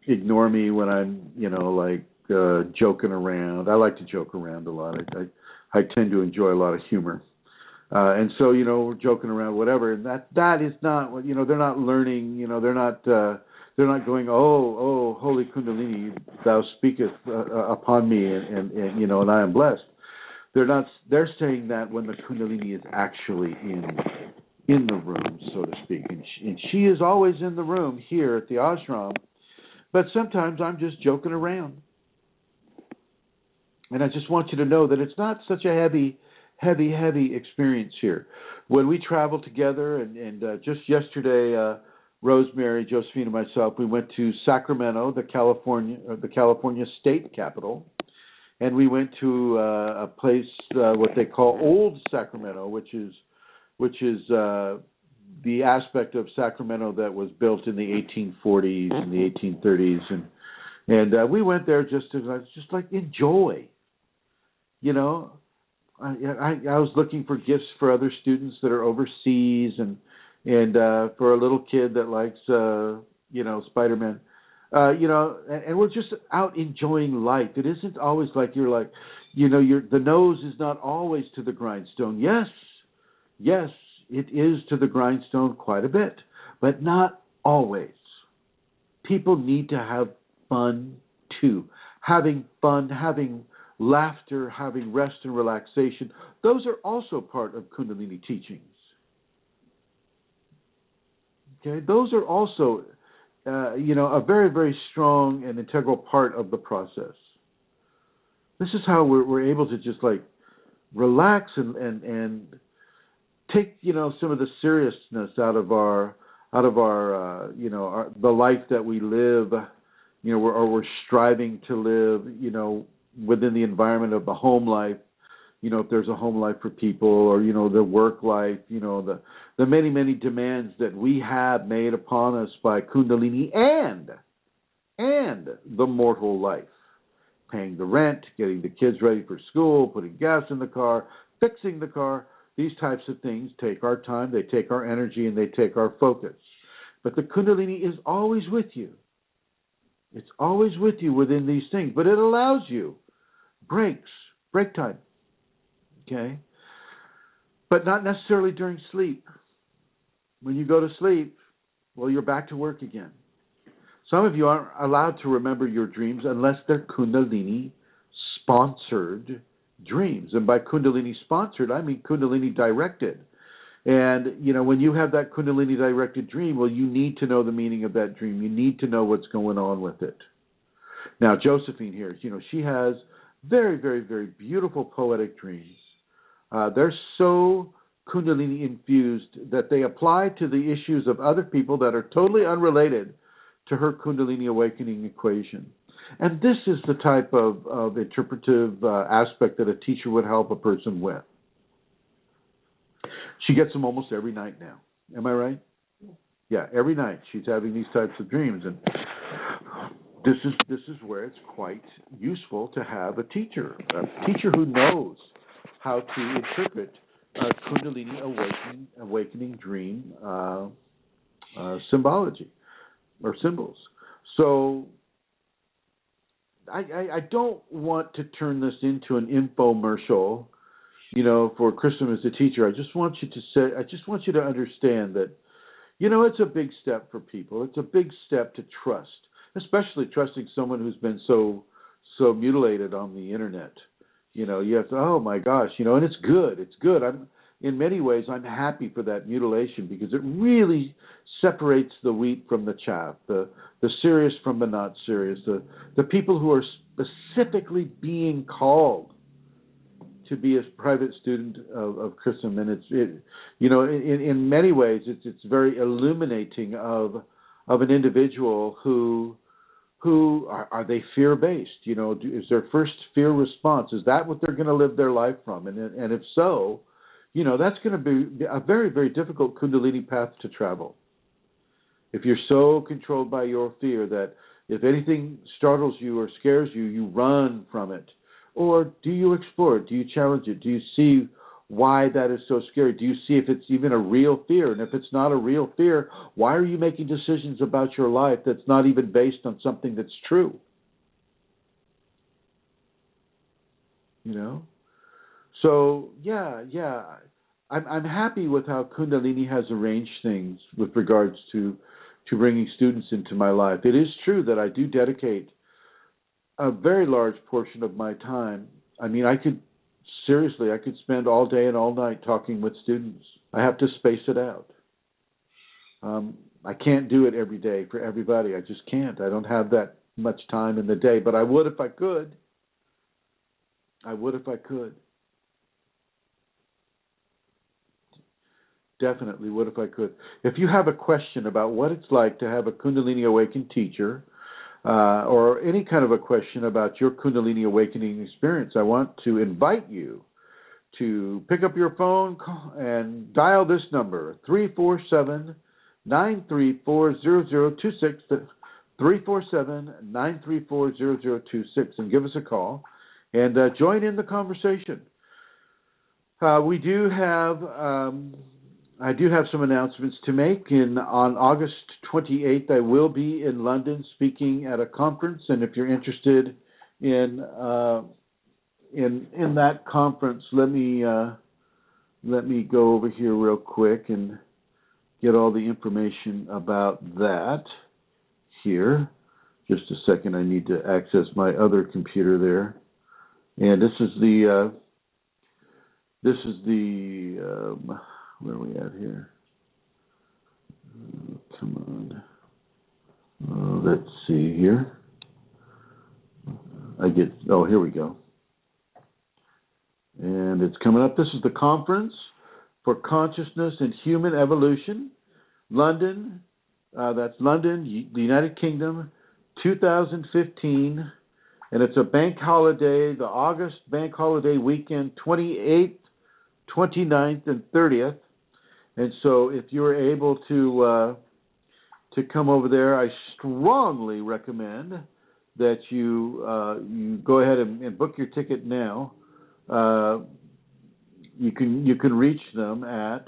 Speaker 2: ignore me when I'm, joking around. I like to joke around a lot. I tend to enjoy a lot of humor. And so, we're joking around, whatever, and that is not what, they're not learning, they're not going, oh, holy Kundalini, thou speakest upon me, and I am blessed. They're saying that when the Kundalini is actually in the room, so to speak. And she is always in the room here at the ashram, but sometimes I'm just joking around. And I just want you to know that it's not such a heavy experience here. When we travel together, and just yesterday, Rosemary, Josephine, and myself, we went to Sacramento, the California state capital, and we went to a place what they call Old Sacramento, which is the aspect of Sacramento that was built in the 1840s and the 1830s, and we went there just to enjoy. I was looking for gifts for other students that are overseas, and for a little kid that likes Spider-Man. And we're just out enjoying life. It isn't always like the nose is not always to the grindstone. Yes, it is to the grindstone quite a bit, but not always. People need to have fun too. Having fun, having laughter, having rest and relaxation, those are also part of Kundalini teachings. Okay, those are also a very, very strong and integral part of the process. This is how we're able to just relax and take some of the seriousness out of our the life that we live, or we're striving to live, within the environment of the home life. If there's a home life for people, or the work life, the many, many demands that we have made upon us by Kundalini and the mortal life. Paying the rent, getting the kids ready for school, putting gas in the car, fixing the car. These types of things take our time, they take our energy, and they take our focus. But the Kundalini is always with you. It's always with you within these things. But it allows you break time. Okay? But not necessarily during sleep. When you go to sleep, well, you're back to work again. Some of you aren't allowed to remember your dreams unless they're Kundalini-sponsored dreams. And by Kundalini-sponsored, I mean Kundalini-directed. And, when you have that Kundalini-directed dream, well, you need to know the meaning of that dream. You need to know what's going on with it. Now, Josephine here, she has very, very, very beautiful poetic dreams. They're so Kundalini infused that they apply to the issues of other people that are totally unrelated to her Kundalini Awakening equation. And this is the type of interpretive aspect that a teacher would help a person with. She gets them almost every night now. Am I right? every night she's having these types of dreams, and this is where it's quite useful to have a teacher who knows how to interpret Kundalini awakening dream symbology or symbols. So I don't want to turn this into an infomercial, for Chrism as a teacher. I just want you to understand that, it's a big step for people. It's a big step to trust, especially trusting someone who's been so mutilated on the internet. You have to, oh my gosh, and it's good. It's good. In many ways, I'm happy for that mutilation because it really separates the wheat from the chaff, the serious from the not serious, the people who are specifically being called to be a private student of Chrism, and in many ways, it's very illuminating of an individual who are they fear-based? Is their first fear response, is that what they're going to live their life from? And if so, that's going to be a very, very difficult Kundalini path to travel. If you're so controlled by your fear that if anything startles you or scares you, you run from it. Or do you explore it? Do you challenge it? Do you see why that is so scary? Do you see if it's even a real fear? And if it's not a real fear, why are you making decisions about your life that's not even based on something that's true? So, I'm happy with how Kundalini has arranged things with regards to bringing students into my life. It is true that I do dedicate a very large portion of my time. I mean, I could spend all day and all night talking with students. I have to space it out. I can't do it every day for everybody. I just can't. I don't have that much time in the day, but I would if I could. Definitely would if I could. If you have a question about what it's like to have a Kundalini Awakened teacher, or any kind of a question about your Kundalini Awakening experience, I want to invite you to pick up your phone and dial this number, 347-934-0026, 347-934-0026, and give us a call and join in the conversation. I do have some announcements to make. On August 28th, I will be in London speaking at a conference, and if you're interested in that conference, let me go over here real quick and get all the information about that here. Just a second, I need to access my other computer there, and this is the where are we at here? Come on. Let's see here. Here we go. And it's coming up. This is the Conference for Consciousness and Human Evolution, London. That's London, the United Kingdom, 2015. And it's a bank holiday, the August bank holiday weekend, 28th, 29th, and 30th. And so if you're able to come over there, I strongly recommend that you go ahead and book your ticket now. You can reach them at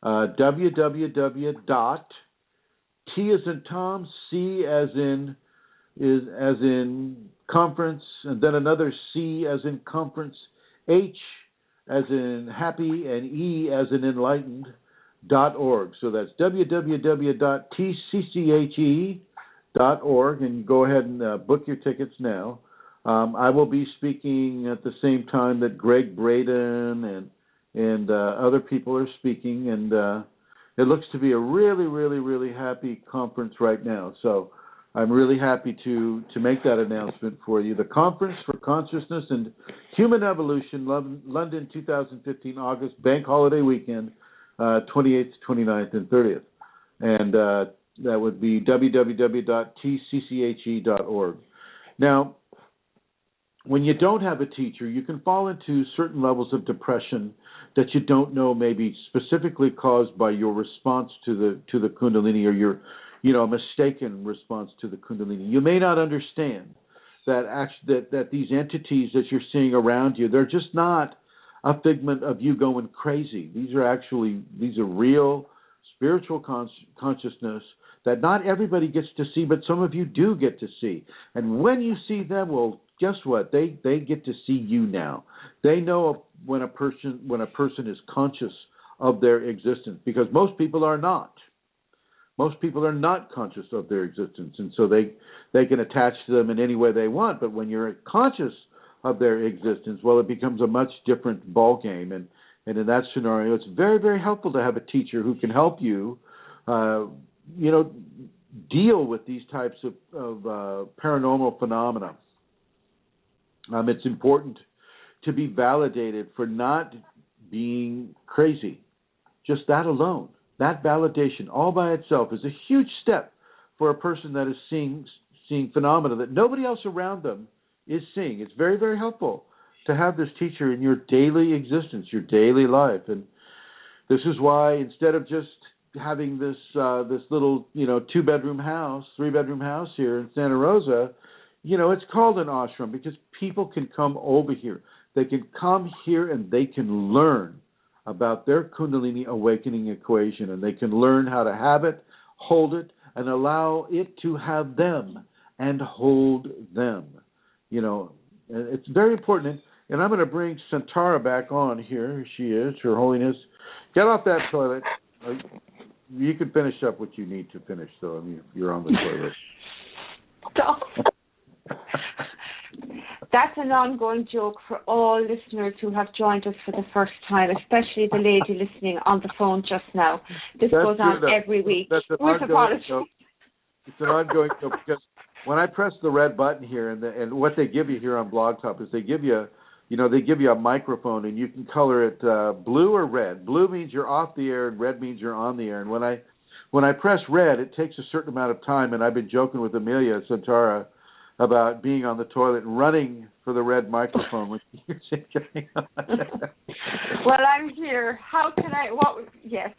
Speaker 2: www.T as in Tom, C as in conference, and then another C as in conference, H as in happy, and E as in enlightened.org. So that's www.tcche.org, and go ahead and book your tickets now. I will be speaking at the same time that Greg Braden and other people are speaking, and it looks to be a really, really, really happy conference right now. So I'm really happy to make that announcement for you. The Conference for Consciousness and Human Evolution, London 2015, August, bank holiday weekend, 28th, 29th, and 30th. And that would be www.tcche.org. Now, when you don't have a teacher, you can fall into certain levels of depression that you don't know, maybe specifically caused by your response to the Kundalini, or your, a mistaken response to the Kundalini. You may not understand that these entities that you're seeing around you, they're just not a figment of you going crazy. These are real spiritual consciousness that not everybody gets to see, but some of you do get to see. And when you see them, well, guess what? They get to see you now. They know when a person is conscious of their existence, because most people are not. Most people are not conscious of their existence, and so they can attach to them in any way they want. But when you're conscious of their existence, well, it becomes a much different ballgame. And in that scenario, it's very, very helpful to have a teacher who can help you, deal with these types of paranormal phenomena. It's important to be validated for not being crazy. Just that alone, that validation all by itself is a huge step for a person that is seeing phenomena that nobody else around them is seeing. It's very, very helpful to have this teacher in your daily existence, your daily life. And this is why, instead of just having this little, 2-bedroom house, 3-bedroom house here in Santa Rosa, it's called an ashram because people can come over here. They can come here and they can learn about their Kundalini Awakening equation, and they can learn how to have it, hold it, and allow it to have them and hold them. And it's very important. And I'm going to bring Santara back on here. Here she is, Her Holiness. Get off that toilet. You can finish up what you need to finish, though. I mean, you're on the toilet.
Speaker 3: Stop. That's an ongoing joke for all listeners who have joined us for the first time, especially the lady listening on the phone just now. This goes on every week.
Speaker 2: That's an ongoing joke. It's an ongoing joke because when I press the red button here, and what they give you here on Blog Talk is they give you a microphone, and you can color it blue or red. Blue means you're off the air, and red means you're on the air. And when I press red, it takes a certain amount of time, and I've been joking with Amelia Santara about being on the toilet and running for the red microphone with music going on.
Speaker 3: Well, I'm here. How can I? Yes.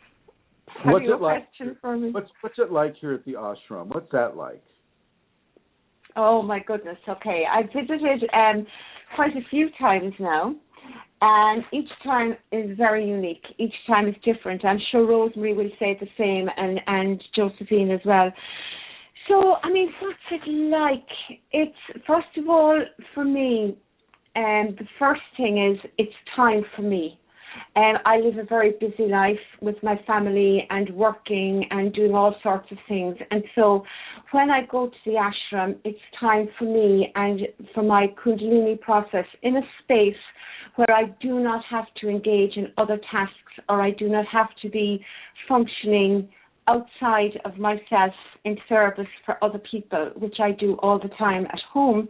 Speaker 2: What's it like?
Speaker 3: Question for me?
Speaker 2: What's it like here at the ashram? What's that like?
Speaker 3: Oh my goodness. Okay, I've visited quite a few times now, and each time is very unique. Each time is different. I'm sure Rosemary will say the same, and Josephine as well. So, what's it like? It's, first of all, for me, the first thing is it's time for me. I live a very busy life with my family and working and doing all sorts of things. And so when I go to the ashram, it's time for me and for my Kundalini process in a space where I do not have to engage in other tasks, or I do not have to be functioning outside of myself in service for other people, which I do all the time at home.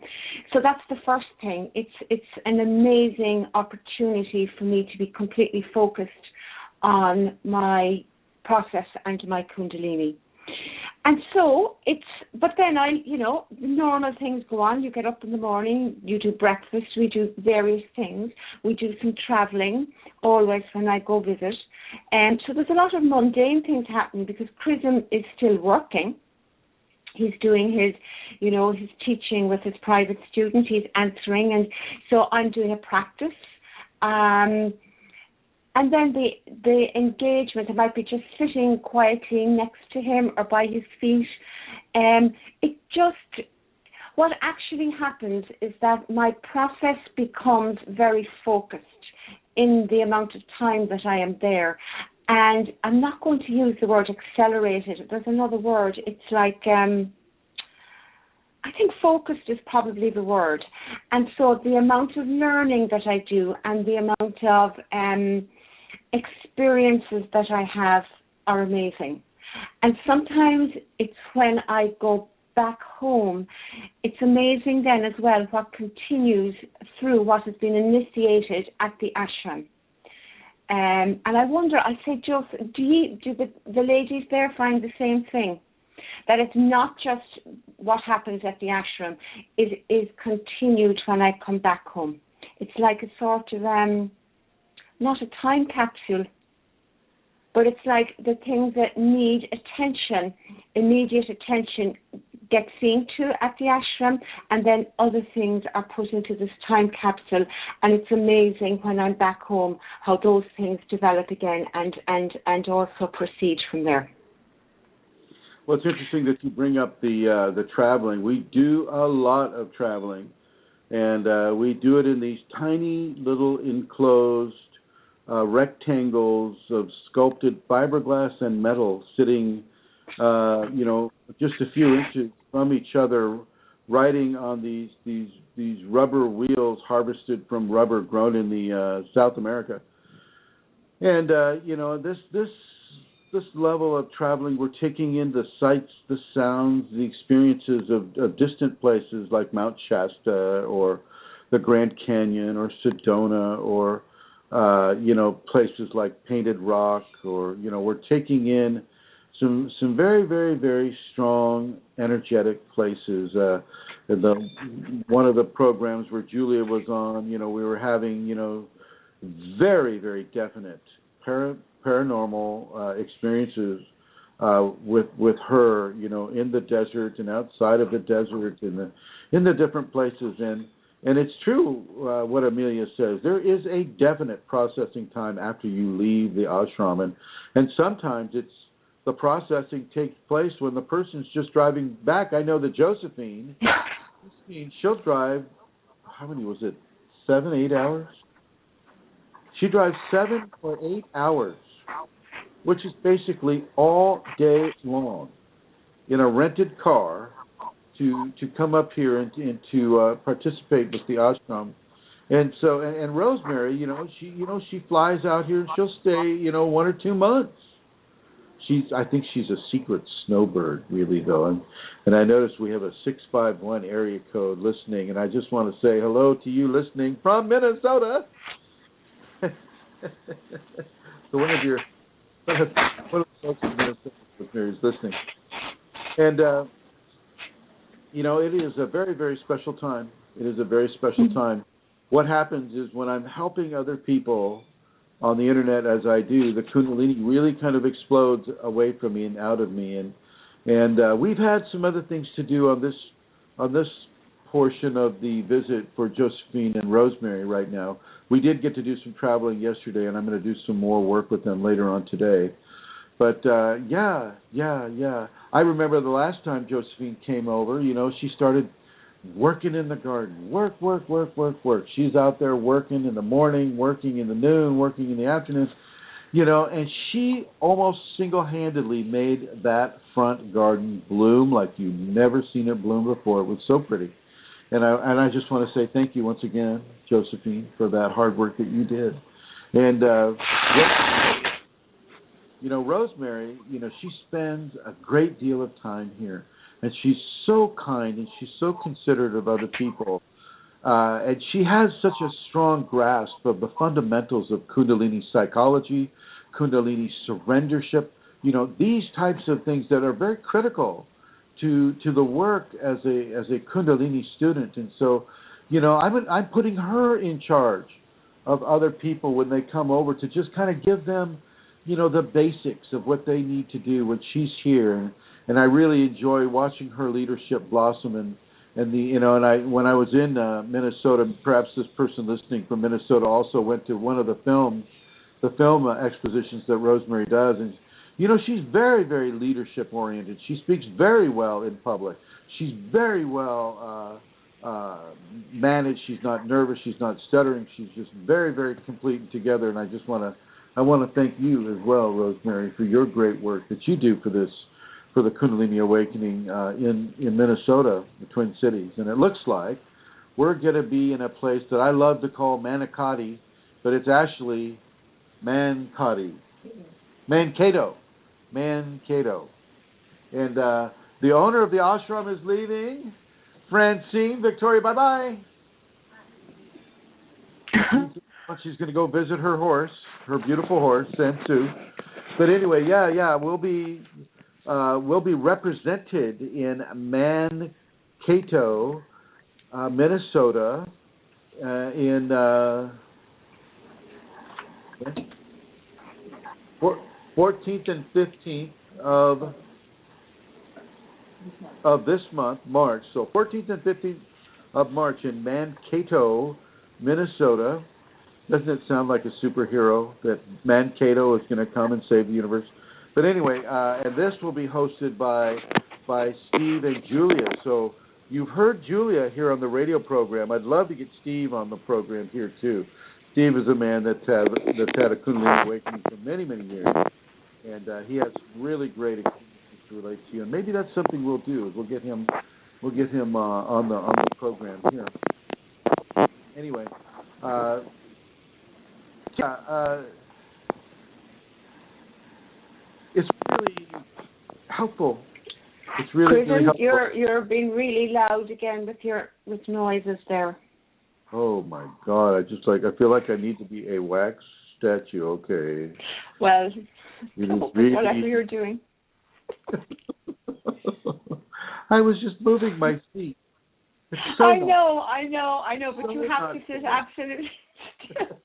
Speaker 3: So that's the first thing. It's an amazing opportunity for me to be completely focused on my process and my Kundalini. And so but then normal things go on. You get up in the morning, you do breakfast, we do various things. We do some traveling always when I go visit. And so there's a lot of mundane things happening because Chrism is still working. He's doing his teaching with his private students. He's answering, and so I'm doing a practice. And then the engagement, I might be just sitting quietly next to him or by his feet. What actually happens is that my process becomes very focused in the amount of time that I am there. And I'm not going to use the word accelerated. There's another word. It's like, I think focused is probably the word. And so the amount of learning that I do and the amount of experiences that I have are amazing. And sometimes it's when I go back home, it's amazing then as well what continues through what has been initiated at the ashram. And I wonder, I say, Joseph, do the ladies there find the same thing? That it's not just what happens at the ashram, it is continued when I come back home. It's like a sort of not a time capsule, but it's like the things that need attention, immediate attention, get seen to at the ashram, and then other things are put into this time capsule. And it's amazing when I'm back home how those things develop again and also proceed from there.
Speaker 2: Well, it's interesting that you bring up the traveling. We do a lot of traveling, and we do it in these tiny little enclosed rectangles of sculpted fiberglass and metal sitting, just a few inches from each other, riding on these rubber wheels harvested from rubber grown in the South America. And this level of traveling, we're taking in the sights, the sounds, the experiences of distant places like Mount Shasta or the Grand Canyon or Sedona or places like Painted Rock, or we're taking in some very, very, very strong, energetic places. One of the programs where Julia was on, we were having very, very definite paranormal experiences with her, in the desert and outside of the desert, in the different places. And it's true what Amelia says. There is a definite processing time after you leave the ashram, and sometimes the processing takes place when the person's just driving back. I know that Josephine, she'll drive, how many was it, 7, 8 hours? She drives 7 or 8 hours, which is basically all day long, in a rented car to come up here and to participate with the ashram. And so, and Rosemary, she flies out here and she'll stay, 1 or 2 months. I think she's a secret snowbird, really, though. And I noticed we have a 651 area code listening, and I just want to say hello to you listening from Minnesota. So one of the folks in Minnesota is listening. And, it is a very, very special time. It is a very special time. What happens is when I'm helping other people on the internet, as I do, the Kundalini really kind of explodes away from me and out of me. And we've had some other things to do on this portion of the visit for Josephine and Rosemary right now. We did get to do some traveling yesterday, and I'm going to do some more work with them later on today. But, yeah. I remember the last time Josephine came over, she started working in the garden. Work. She's out there working in the morning, working in the noon, working in the afternoon, and she almost single-handedly made that front garden bloom like you've never seen it bloom before. It was so pretty. And I just want to say thank you once again, Josephine, for that hard work that you did. And, Rosemary, she spends a great deal of time here. And she's so kind and she's so considerate of other people. And she has such a strong grasp of the fundamentals of Kundalini psychology, Kundalini surrendership, these types of things that are very critical to the work as a Kundalini student. And so, I'm putting her in charge of other people when they come over to just kind of give them, the basics of what they need to do when she's here. And I really enjoy watching her leadership blossom. And when I was in Minnesota, perhaps this person listening from Minnesota also went to one of the film expositions that Rosemary does. And, she's very, very leadership oriented. She speaks very well in public. She's very well managed. She's not nervous. She's not stuttering. She's just very, very complete and together. And I want to thank you as well, Rosemary, for your great work that you do for the Kundalini Awakening in Minnesota, the Twin Cities. And it looks like we're going to be in a place that I love to call Mankato, but it's actually Mankato. And the owner of the ashram is leaving. Francine, Victoria, bye-bye. She's going to go visit her horse, her beautiful horse, Sansu. But anyway, we'll be represented in Mankato, Minnesota, in Okay. 14th and 15th of this month, March. So 14th and 15th of March in Mankato, Minnesota. Doesn't it sound like a superhero that Mankato is going to come and save the universe? But anyway, and this will be hosted by Steve and Julia. So you've heard Julia here on the radio program. I'd love to get Steve on the program here too. Steve is a man that's had a Kundalini Awakening for many, many years, and he has really great experiences to relate to you. And maybe that's something we'll do. Is we'll get him on the program here. Anyway, it's really helpful. It's really helpful.
Speaker 3: You're being really loud again with noises there.
Speaker 2: Oh my God! I feel like I need to be a wax statue. Okay.
Speaker 3: Well,
Speaker 2: really,
Speaker 3: whatever you're doing.
Speaker 2: I was just moving my feet. So
Speaker 3: I know, but you have to sit absolutely still.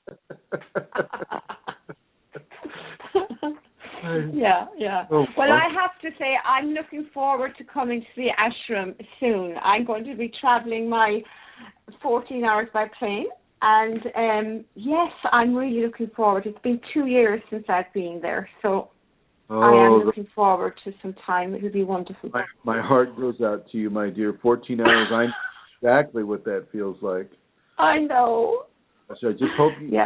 Speaker 3: Yeah. Oh, well, I have to say, I'm looking forward to coming to the ashram soon. I'm going to be traveling my 14 hours by plane, and yes, I'm really looking forward. It's been 2 years since I've been there, so I am looking forward to some time. It'll be wonderful.
Speaker 2: My heart goes out to you, my dear. 14 hours, I know exactly what that feels like.
Speaker 3: I know.
Speaker 2: So I just hope you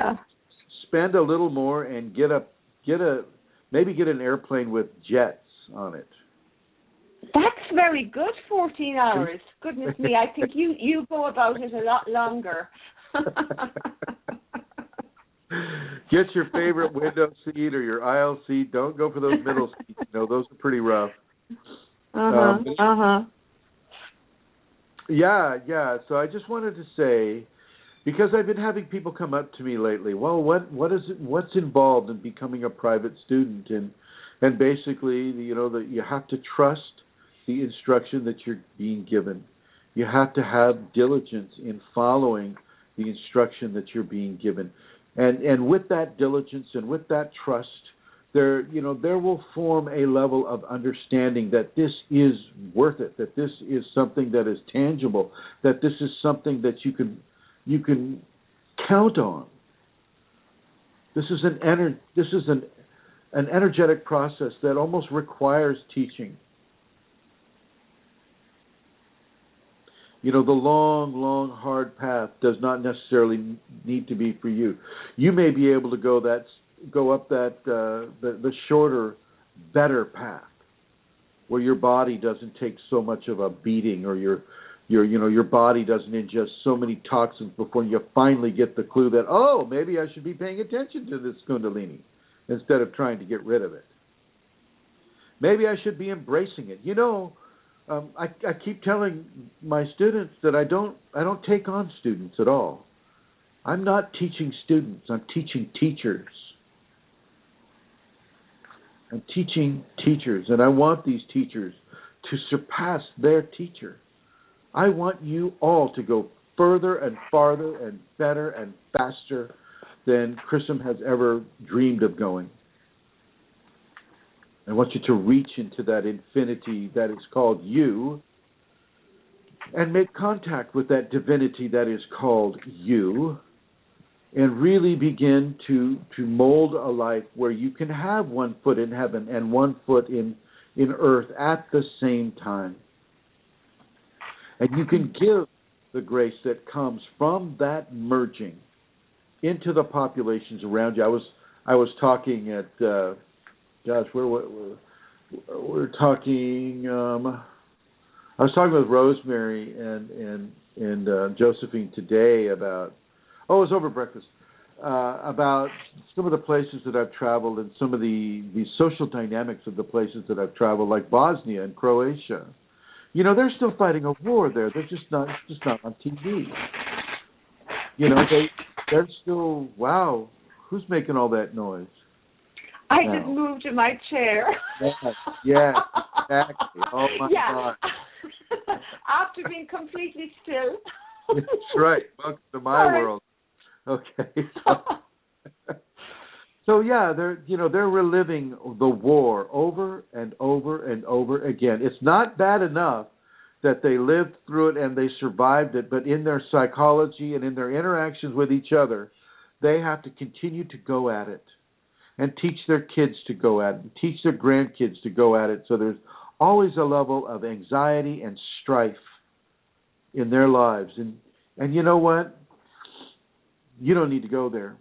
Speaker 2: spend a little more and maybe get an airplane with jets on it.
Speaker 3: That's very good, 14 hours. Goodness me, I think you go about it a lot longer.
Speaker 2: Get your favorite window seat or your aisle seat. Don't go for those middle seats. Those are pretty rough. Yeah. So I just wanted to say, because I've been having people come up to me lately. Well, what's involved in becoming a private student, and basically, that you have to trust the instruction that you're being given. You have to have diligence in following the instruction that you're being given, and with that diligence and with that trust, there will form a level of understanding that this is worth it, that this is something that is tangible, that this is something that you can count on. This is an energetic process that almost requires teaching. The long, hard path does not necessarily need to be for you. You may be able to go up the shorter, better path, where your body doesn't take so much of a beating, or your body doesn't ingest so many toxins before you finally get the clue that, maybe I should be paying attention to this Kundalini instead of trying to get rid of it. Maybe I should be embracing it. I keep telling my students that I don't take on students at all. I'm not teaching students. I'm teaching teachers. I'm teaching teachers, and I want these teachers to surpass their teacher. I want you all to go further and farther and better and faster than Chrism has ever dreamed of going. I want you to reach into that infinity that is called you and make contact with that divinity that is called you, and really begin to mold a life where you can have 1 foot in heaven and 1 foot in earth at the same time. And you can give the grace that comes from that merging into the populations around you. I was talking at we're talking. I was talking with Rosemary and Josephine today about. It was over breakfast. About some of the places that I've traveled and some of the social dynamics of the places that I've traveled, like Bosnia and Croatia. They're still fighting a war there. They're just not on TV. They're still, wow, who's making all that noise?
Speaker 3: I just moved in my chair.
Speaker 2: Yeah, exactly. Oh my God.
Speaker 3: After being completely still.
Speaker 2: That's right. Welcome to my world. Okay. So yeah, they're reliving the war over and over and over again. It's not bad enough that they lived through it and they survived it, but in their psychology and in their interactions with each other, they have to continue to go at it and teach their kids to go at it, and teach their grandkids to go at it. So there's always a level of anxiety and strife in their lives. And you know what? You don't need to go there.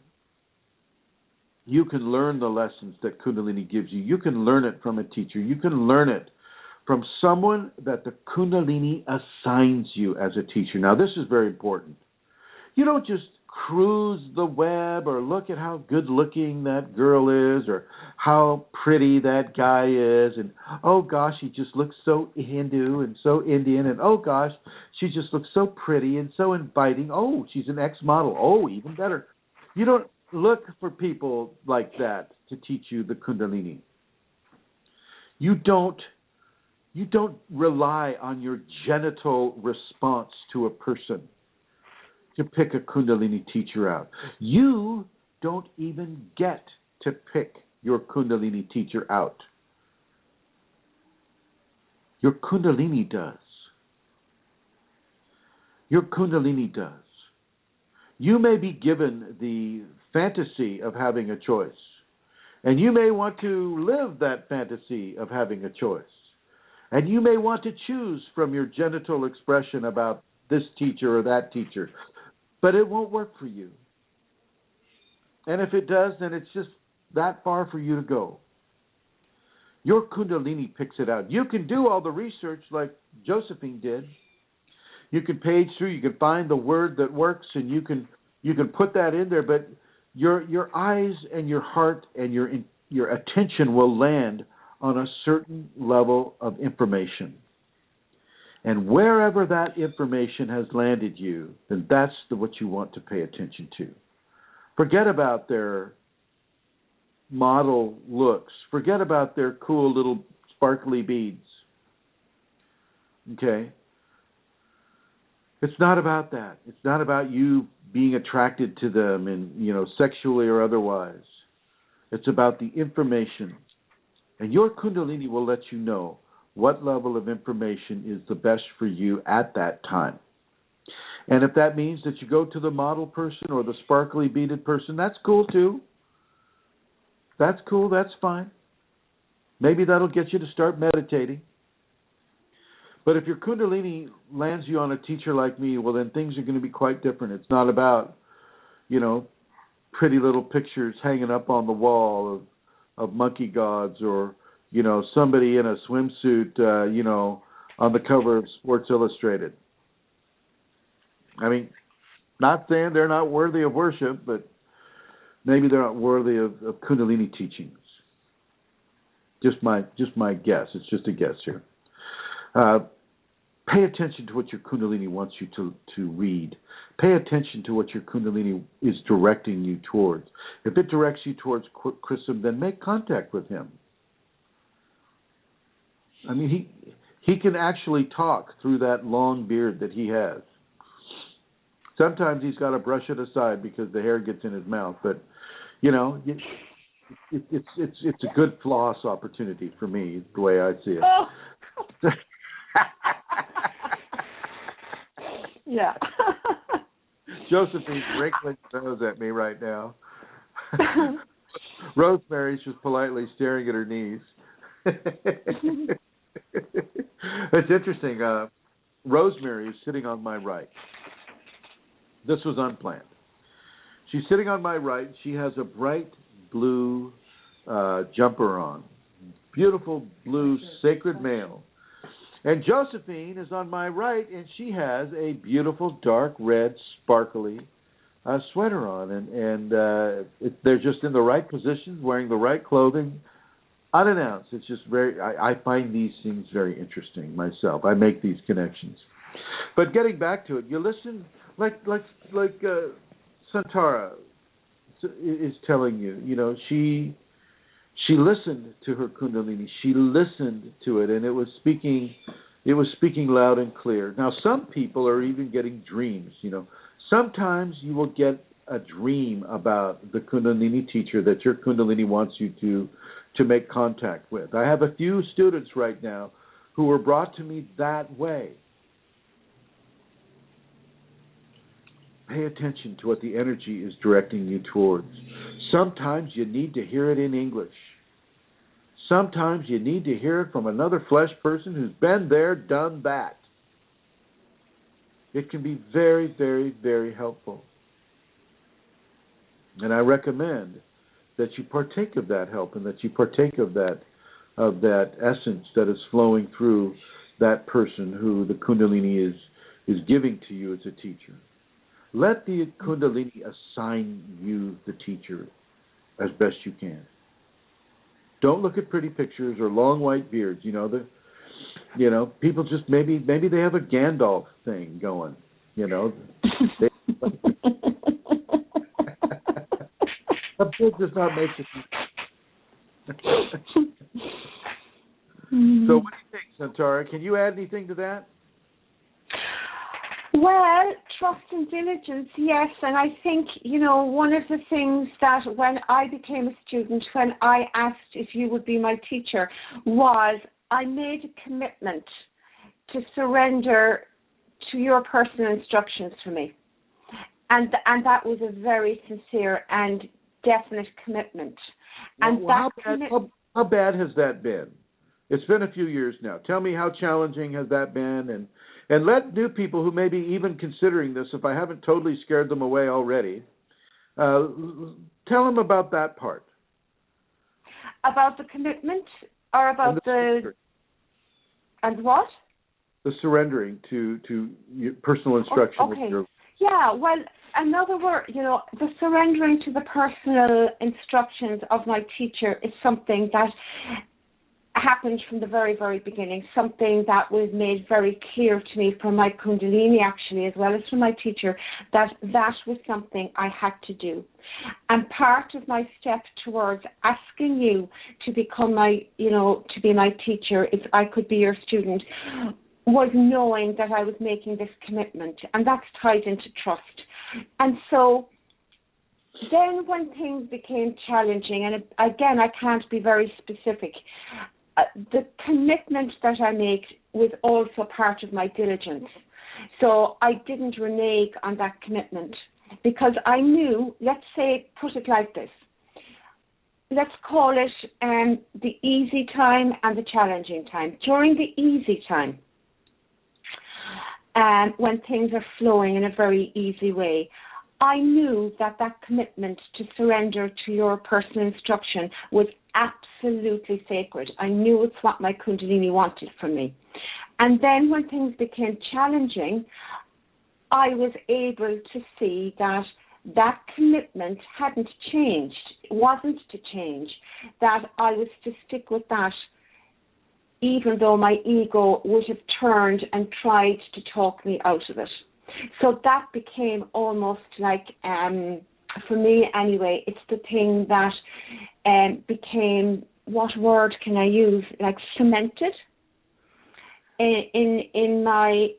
Speaker 2: You can learn the lessons that Kundalini gives you. You can learn it from a teacher. You can learn it from someone that the Kundalini assigns you as a teacher. Now, this is very important. You don't just cruise the web or look at how good-looking that girl is or how pretty that guy is and, oh, gosh, he just looks so Hindu and so Indian, and, oh, gosh, she just looks so pretty and so inviting. Oh, she's an ex-model. Oh, even better. You don't look for people like that to teach you the Kundalini. You don't rely on your genital response to a person to pick a Kundalini teacher out. You don't even get to pick your Kundalini teacher out. Your Kundalini does. Your Kundalini does. You may be given the fantasy of having a choice, and you may want to live that fantasy of having a choice. And you may want to choose from your genital expression about this teacher or that teacher, but it won't work for you. And if it does, then it's just that far for you to go. Your Kundalini picks it out. You can do all the research like Josephine did. You can page through, you can find the word that works, and you can put that in there, but your eyes and your heart and your attention will land on a certain level of information. And wherever that information has landed you, then that's what you want to pay attention to. Forget about their model looks. Forget about their cool little sparkly beads. Okay? It's not about that. It's not about you being attracted to them and, sexually or otherwise. It's about the information. And your Kundalini will let you know what level of information is the best for you at that time. And if that means that you go to the model person or the sparkly beaded person, that's cool too. That's cool, that's fine. Maybe that'll get you to start meditating. But if your Kundalini lands you on a teacher like me, well, then things are going to be quite different. It's not about, pretty little pictures hanging up on the wall of monkey gods or, somebody in a swimsuit, on the cover of Sports Illustrated. I mean, not saying they're not worthy of worship, but maybe they're not worthy of Kundalini teachings. Just my guess. It's just a guess here. Pay attention to what your Kundalini wants you to read. Pay attention to what your Kundalini is directing you towards. If it directs you towards Chrism, then make contact with him. I mean, he can actually talk through that long beard that he has. Sometimes he's got to brush it aside because the hair gets in his mouth, but it's a good floss opportunity for me, the way I see it.
Speaker 3: Oh. Yeah.
Speaker 2: Josephine's wrinkling her nose at me right now. Rosemary's just politely staring at her knees. It's interesting. Rosemary is sitting on my right. This was unplanned. She's sitting on my right. She has a bright blue jumper on. Beautiful blue sacred male. And Josephine is on my right, and she has a beautiful dark red sparkly sweater on. And they're just in the right position, wearing the right clothing, unannounced. It's just I find these things very interesting myself. I make these connections. But getting back to it, you listen, like Santara is telling you, she listened to her Kundalini. She listened to it, and it was speaking loud and clear. Now, some people are even getting dreams. Sometimes you will get a dream about the Kundalini teacher that your Kundalini wants you to make contact with. I have a few students right now who were brought to me that way. Pay attention to what the energy is directing you towards. Sometimes you need to hear it in English. Sometimes you need to hear it from another flesh person who's been there, done that. It can be very, very, very helpful. And I recommend that you partake of that help and that you partake of that essence that is flowing through that person who the Kundalini is giving to you as a teacher. Let the Kundalini assign you the teacher as best you can. Don't look at pretty pictures or long white beards. People just maybe they have a Gandalf thing going. A beard does not make it. So what do you think, Santara? Can you add anything to that?
Speaker 3: Well, trust and diligence, yes. And I think, one of the things that when I became a student, when I asked if you would be my teacher, was I made a commitment to surrender to your personal instructions for me. And that was a very sincere and definite commitment. And
Speaker 2: how bad has that been? It's been a few years now. Tell me, how challenging has that been? And let new people who may be even considering this, if I haven't totally scared them away already, tell them about that part.
Speaker 3: About the commitment, or about and what?
Speaker 2: The surrendering to personal instruction.
Speaker 3: Okay. Yeah, well, another word, the surrendering to the personal instructions of my teacher is something that happened from the very, very beginning, something that was made very clear to me from my Kundalini, actually, as well as from my teacher, that was something I had to do. And part of my step towards asking you to become to be my teacher, if I could be your student, was knowing that I was making this commitment, and that's tied into trust. And so then when things became challenging, and again, I can't be very specific, the commitment that I made was also part of my diligence. So I didn't renege on that commitment because I knew, let's say, put it like this. Let's call it the easy time and the challenging time. During the easy time, when things are flowing in a very easy way, I knew that commitment to surrender to your personal instruction was absolutely sacred. I knew it's what my Kundalini wanted from me. And then when things became challenging, I was able to see that commitment hadn't changed. It wasn't to change, that I was to stick with that even though my ego would have turned and tried to talk me out of it. So that became almost like, for me anyway, it's the thing that became, what word can I use, like cemented in my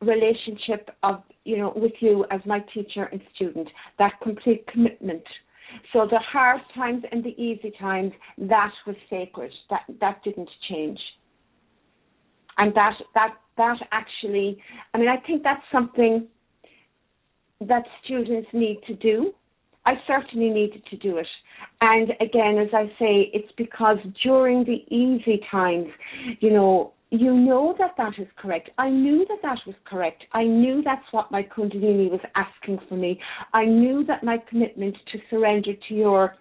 Speaker 3: relationship of, with you as my teacher and student, that complete commitment. So the hard times and the easy times, that was sacred. That didn't change. And that actually, I think that's something that students need to do. I certainly needed to do it. And again, as I say, it's because during the easy times, that is correct. I knew that was correct. I knew that's what my Kundalini was asking for me. I knew that my commitment to surrender to your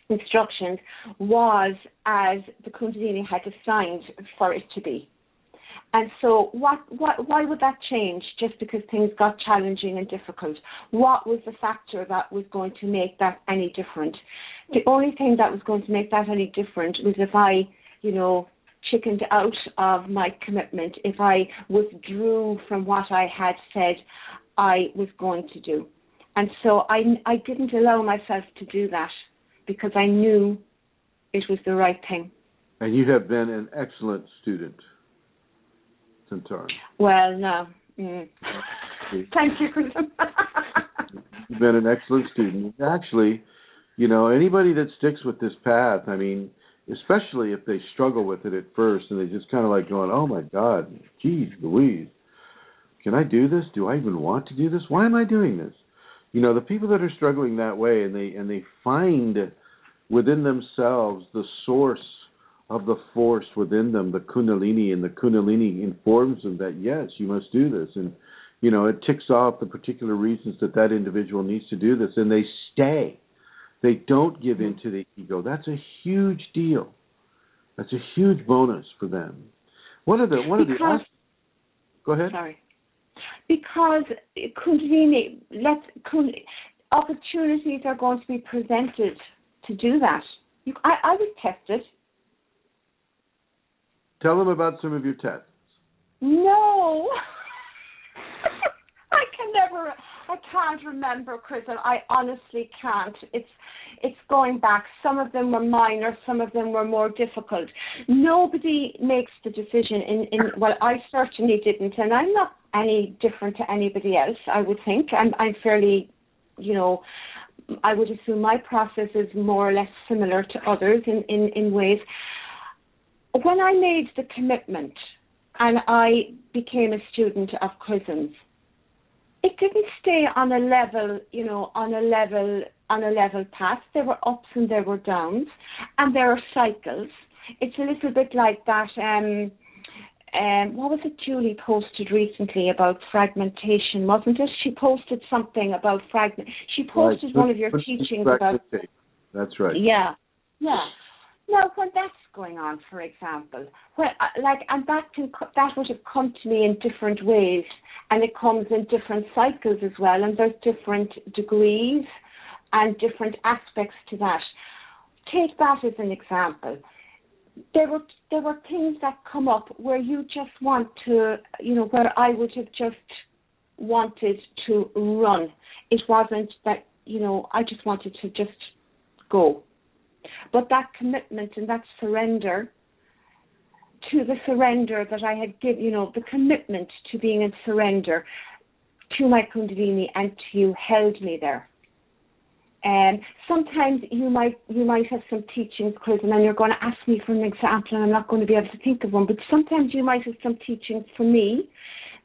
Speaker 3: instructions was as the Kundalini had assigned for it to be. And so why would that change just because things got challenging and difficult? What was the factor that was going to make that any different? The only thing that was going to make that any different was if I, chickened out of my commitment, if I withdrew from what I had said I was going to do. And so I didn't allow myself to do that because I knew it was the right thing.
Speaker 2: And you have been an excellent student, Santara.
Speaker 3: Well, no. Thank you, Chrism.
Speaker 2: You've been an excellent student. Actually, anybody that sticks with this path, I mean, especially if they struggle with it at first and they just kind of like going, oh my God, geez Louise, can I do this? Do I even want to do this? Why am I doing this? The people that are struggling that way and they find within themselves the source of the force within them, the Kundalini, and the Kundalini informs them that, yes, you must do this. And, it ticks off the particular reasons that individual needs to do this, and they stay. They don't give in to the ego. That's a huge deal. That's a huge bonus for them. Go ahead.
Speaker 3: Sorry. Because Kundalini, opportunities are going to be presented to do that. I was tested.
Speaker 2: Tell them about some of your tests.
Speaker 3: No. I can't remember, Chris, and I honestly can't. It's going back. Some of them were minor, some of them were more difficult. Nobody makes the decision well, I certainly didn't, and I'm not any different to anybody else, I would think. I'm fairly, I would assume my process is more or less similar to others in ways. When I made the commitment and I became a student of Chrism, it didn't stay on a level, on a level path. There were ups and there were downs, and there are cycles. It's a little bit like that. What was it Julie posted recently about fragmentation, wasn't it? She posted something about She posted one of your teachings about.
Speaker 2: That's right.
Speaker 3: Yeah. Now, when that's going on, for example, and that would have come to me in different ways, and it comes in different cycles as well, and there's different degrees and different aspects to that. Take that as an example. There were things that come up where you just want to, where I would have just wanted to run. It wasn't that, I just wanted to just go. But that commitment and that surrender to the surrender that I had given, the commitment to being in surrender to my Kundalini and to you held me there. And sometimes you might have some teachings, Chris, and then you're going to ask me for an example, and I'm not going to be able to think of one. But sometimes you might have some teachings for me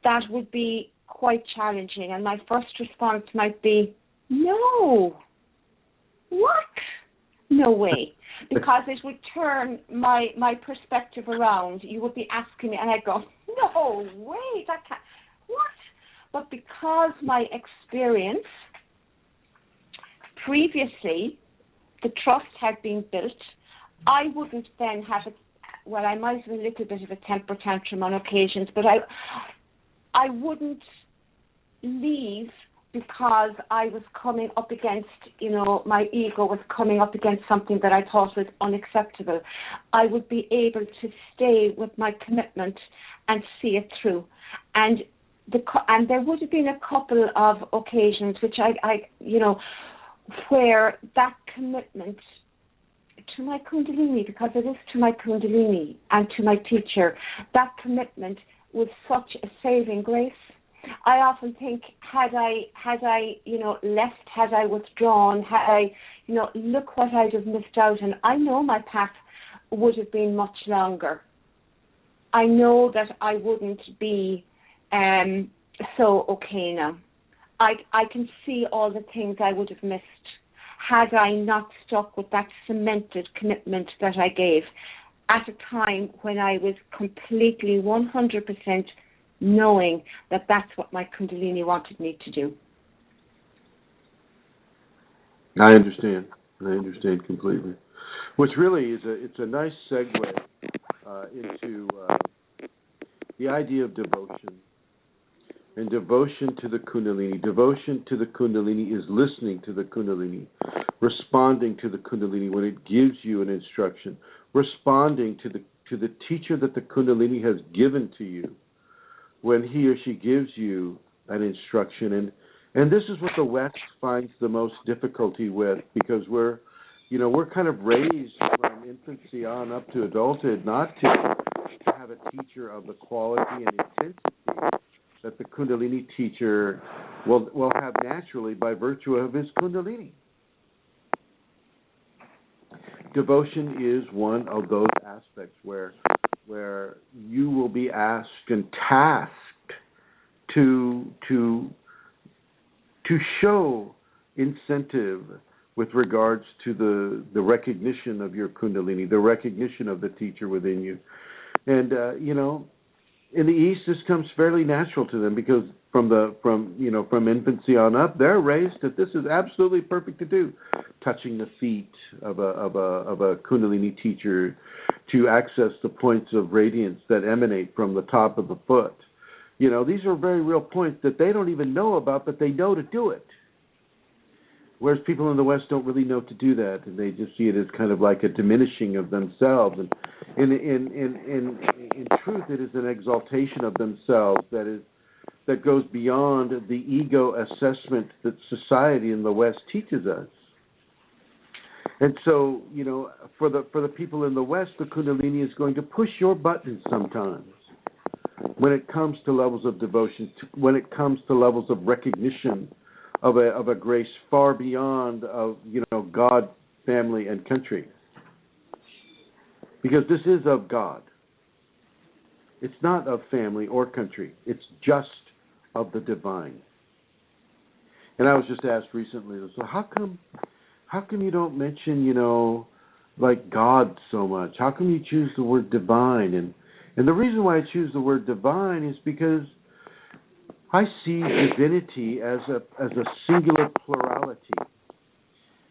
Speaker 3: that would be quite challenging, and my first response might be, no. What? No way. Because it would turn my perspective around. You would be asking me, and I'd go, no way, that can't. What? But because my experience previously, the trust had been built, I wouldn't then have it. Well, I might have a little bit of a temper tantrum on occasions, but I wouldn't leave because I was coming up against, my ego was coming up against something that I thought was unacceptable. I would be able to stay with my commitment and see it through. And there would have been a couple of occasions which I where that commitment to my Kundalini, because it is to my Kundalini and to my teacher, that commitment was such a saving grace. I often think, had I left, had I withdrawn, had I, look what I'd have missed out. And I know my path would have been much longer. I know that I wouldn't be so okay now. I can see all the things I would have missed had I not stuck with that cemented commitment that I gave at a time when I was completely 100% knowing that that's what my Kundalini wanted me to do.
Speaker 2: I understand completely. Which really is it's a nice segue into the idea of devotion. And devotion to the Kundalini. Devotion to the Kundalini is listening to the Kundalini, responding to the Kundalini when it gives you an instruction, responding to the teacher that the Kundalini has given to you when he or she gives you an instruction. And this is what the West finds the most difficulty with, because we're kind of raised from infancy on up to adulthood not to have a teacher of the quality and intensity that the Kundalini teacher will have naturally by virtue of his Kundalini. Devotion is one of those aspects where you will be asked and tasked to show incentive with regards to the recognition of your Kundalini, the recognition of the teacher within you. And in the East, this comes fairly natural to them because from infancy on up, they're raised that this is absolutely perfect to do. Touching the feet of a Kundalini teacher to access the points of radiance that emanate from the top of the foot. These are very real points that they don't even know about, but they know to do it. Whereas people in the West don't really know to do that, and they just see it as kind of like a diminishing of themselves. And in truth, it is an exaltation of themselves that goes beyond the ego assessment that society in the West teaches us. And so, for the people in the West, the Kundalini is going to push your buttons sometimes when it comes to levels of devotion, when it comes to levels of recognition of a grace far beyond of God, family, and country, because this is of God. It's not of family or country. It's just of the divine. And I was just asked recently, so how come you don't mention like God so much? How come you choose the word divine? And the reason why I choose the word divine is because I see divinity as a singular plurality.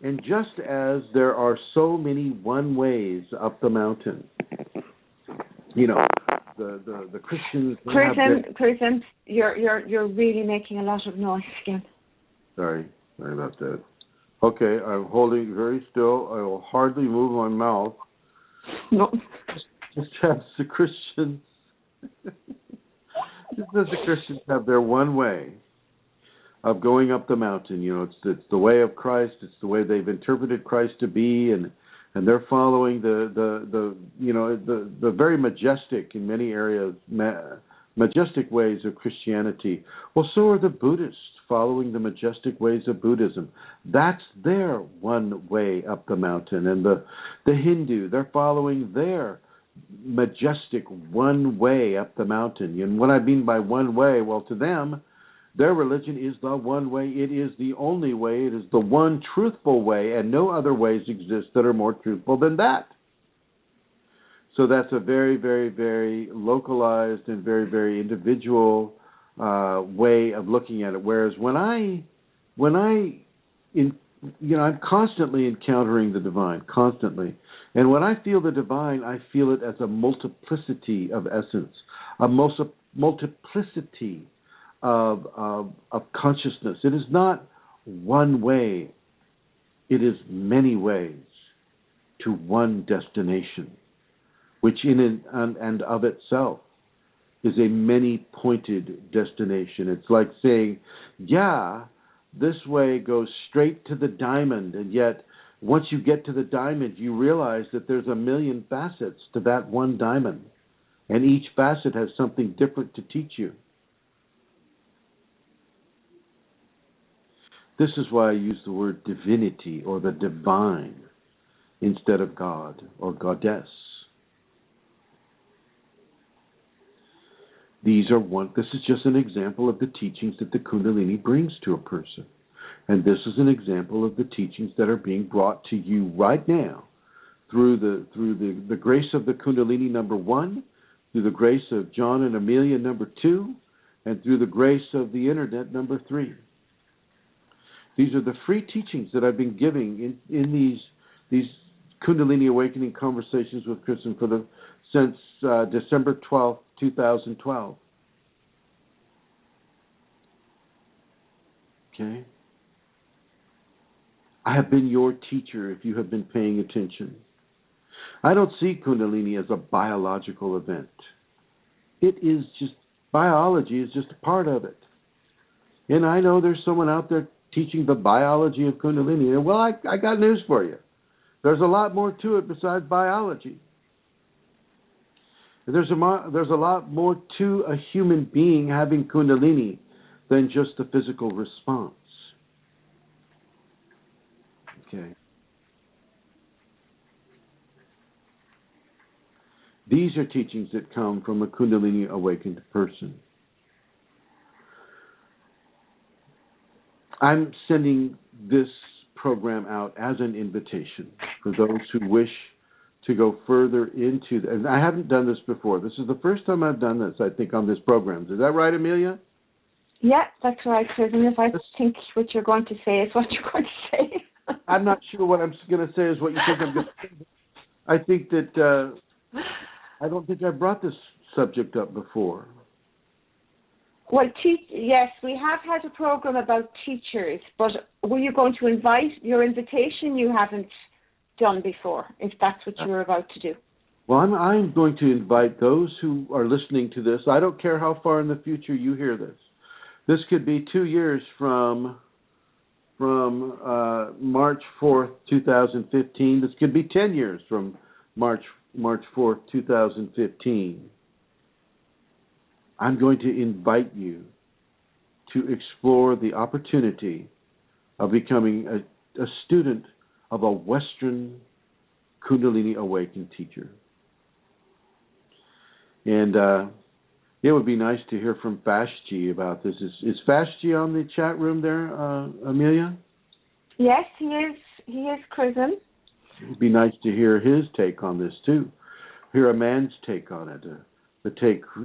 Speaker 2: And just as there are so many one ways up the mountain, the Christians.
Speaker 3: Chrism, you're really making a lot of noise again.
Speaker 2: Sorry about that. Okay, I'm holding very still. I will hardly move my mouth.
Speaker 3: No.
Speaker 2: Just as the Christians. Just as the Christians have their one way of going up the mountain, it's the way of Christ. It's the way they've interpreted Christ to be, and they're following the very majestic in many areas majestic ways of Christianity. Well, so are the Buddhists following the majestic ways of Buddhism. That's their one way up the mountain, and the Hindu, they're following their majestic one way up the mountain. And what I mean by one way, well, to them, their religion is the one way. It is the only way. It is the one truthful way, and no other ways exist that are more truthful than that. So that's a very, very, very localized and very, very individual way of looking at it. Whereas I'm constantly encountering the divine, constantly. And when I feel the divine, I feel it as a multiplicity of essence, a multiplicity of consciousness. It is not one way. It is many ways to one destination, which in and of itself is a many-pointed destination. It's like saying, yeah, this way goes straight to the diamond, and yet once you get to the diamond, you realize that there's a million facets to that one diamond, and each facet has something different to teach you. This is why I use the word divinity or the divine instead of God or goddess. This is just an example of the teachings that the Kundalini brings to a person. And this is an example of the teachings that are being brought to you right now through the grace of the Kundalini number 1, through the grace of John and Amelia number 2, and through the grace of the Internet number 3. These are the free teachings that I've been giving in these Kundalini Awakening Conversations with Chrism since December 12th, 2012. Okay? I have been your teacher if you have been paying attention. I don't see Kundalini as a biological event. Biology is just a part of it. And I know there's someone out there teaching the biology of Kundalini. And well, I got news for you. There's a lot more to it besides biology. There's a lot more to a human being having Kundalini than just the physical response. Okay. These are teachings that come from a Kundalini awakened person. I'm sending this program out as an invitation for those who wish to go further into, and I haven't done this before. This is the first time I've done this, I think, on this program. Is that right, Amelia?
Speaker 3: Yeah, that's right, Chrism. If I think what you're going to say is what you're going to say.
Speaker 2: I'm not sure what I'm going to say is what you think I'm going to say. I think that I don't think I brought this subject up before.
Speaker 3: Well, yes, we have had a program about teachers, but were you going to invite your invitation you haven't done before, if that's what you're about to do?
Speaker 2: Well, I'm going to invite those who are listening to this. I don't care how far in the future you hear this. This could be 2 years from March 4th, 2015. This could be 10 years from March 4th, 2015. I'm going to invite you to explore the opportunity of becoming a student of a Western Kundalini awakened teacher. And it would be nice to hear from Fashji about this. Is Fashji on the chat room there, Amelia?
Speaker 3: Yes, he is. He is, Chrism.
Speaker 2: It would be nice to hear his take on this too. Hear a man's take on it. The take, a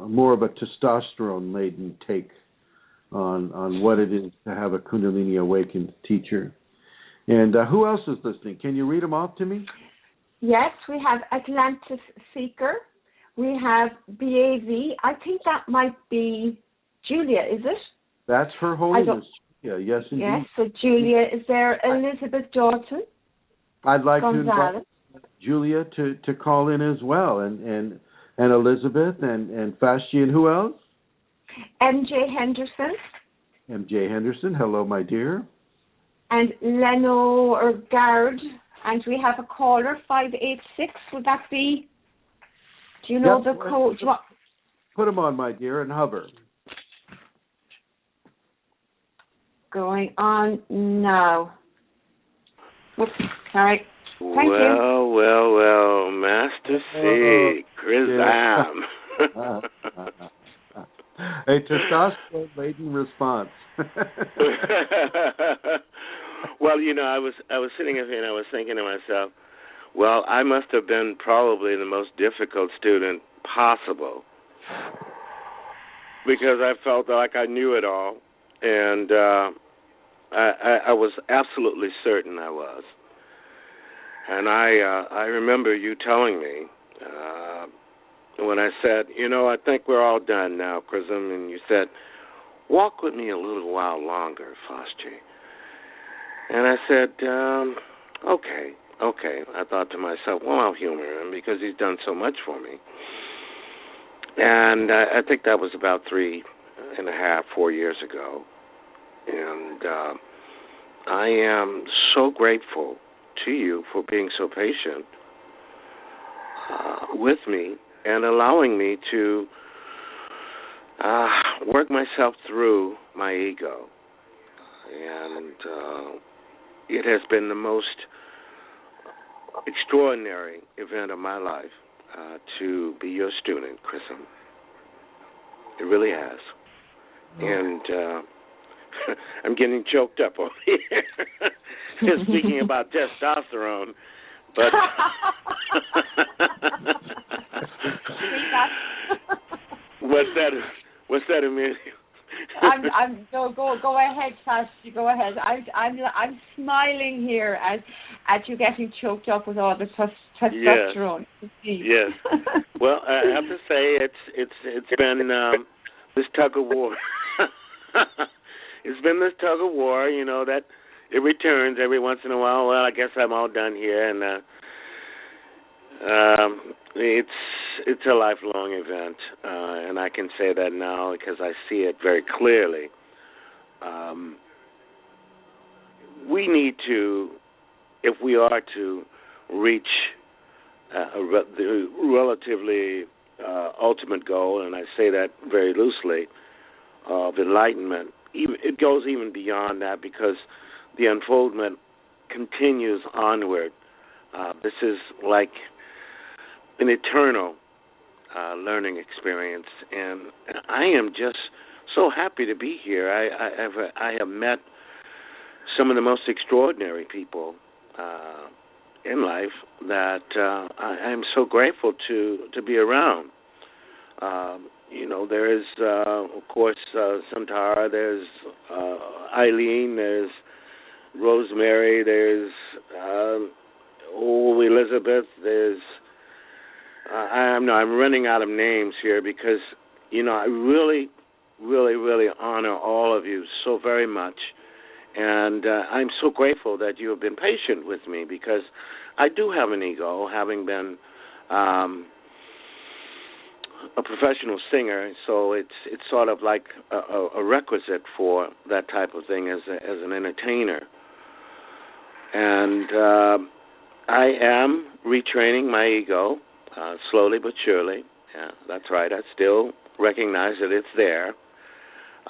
Speaker 2: more of a testosterone-laden take on what it is to have a Kundalini awakened teacher. And who else is listening? Can you read them off to me?
Speaker 3: Yes, we have Atlantis Seeker. We have BAV. I think that might be Julia, is it?
Speaker 2: That's Her Holiness. Yeah, yes, indeed.
Speaker 3: Yes, so Julia is there. Elizabeth Dalton.
Speaker 2: I'd like
Speaker 3: Gonzalez.
Speaker 2: to invite Julia to call in as well, and Elizabeth and Fashji, and who else?
Speaker 3: MJ Henderson.
Speaker 2: MJ Henderson, hello, my dear.
Speaker 3: And Leno or Gard. And we have a caller, 586. Would that be? Do you know the code?
Speaker 2: Put them on, my dear, and hover.
Speaker 3: Going on now. Oops, sorry. Thank you.
Speaker 7: Well, Master C, Chrism.
Speaker 2: A testosterone-laden response.
Speaker 7: Well, I was sitting here and I was thinking to myself, well, I must have been probably the most difficult student possible because I felt like I knew it all, and I was absolutely certain I was. And I remember you telling me when I said, I think we're all done now, Chrism, and you said, walk with me a little while longer, Fashji. And I said, okay. I thought to myself, well, I'll humor him because he's done so much for me. And I think that was about 4 years ago. And I am so grateful to you for being so patient with me and allowing me to work myself through my ego. And it has been the most extraordinary event of my life to be your student, Chrism. It really has. And I'm getting choked up over here speaking about testosterone, but what's that, Amelia?
Speaker 3: Go ahead, Fashji. Go ahead. I'm smiling here at you getting choked up with all the testosterone.
Speaker 7: Yes. Well, I have to say it's been this tug of war. It's been this tug of war, that it returns every once in a while. Well, I guess I'm all done here, and it's a lifelong event, and I can say that now because I see it very clearly. We need to, if we are to reach the relatively ultimate goal, and I say that very loosely, of enlightenment. It goes even beyond that because the unfoldment continues onward. This is like an eternal learning experience, and I am just so happy to be here. I have met some of the most extraordinary people in life that I'm so grateful to be around. There is, of course, Santara, there's Eileen, there's Rosemary, there's Elizabeth, there's I'm running out of names here because, I really, really, really honor all of you so very much. And I'm so grateful that you have been patient with me because I do have an ego, having been a professional singer, so it's sort of like a requisite for that type of thing as an entertainer. And I am retraining my ego slowly but surely. Yeah, that's right. I still recognize that it's there.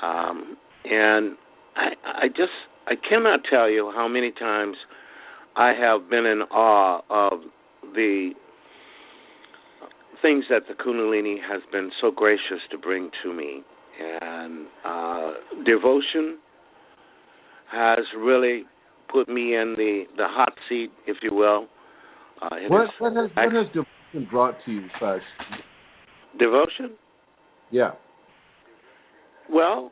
Speaker 7: And I cannot tell you how many times I have been in awe of the things that the Kundalini has been so gracious to bring to me. And devotion has really put me in the hot seat, if you will.
Speaker 2: What has devotion brought to you, Sash?
Speaker 7: Devotion?
Speaker 2: Yeah.
Speaker 7: Well,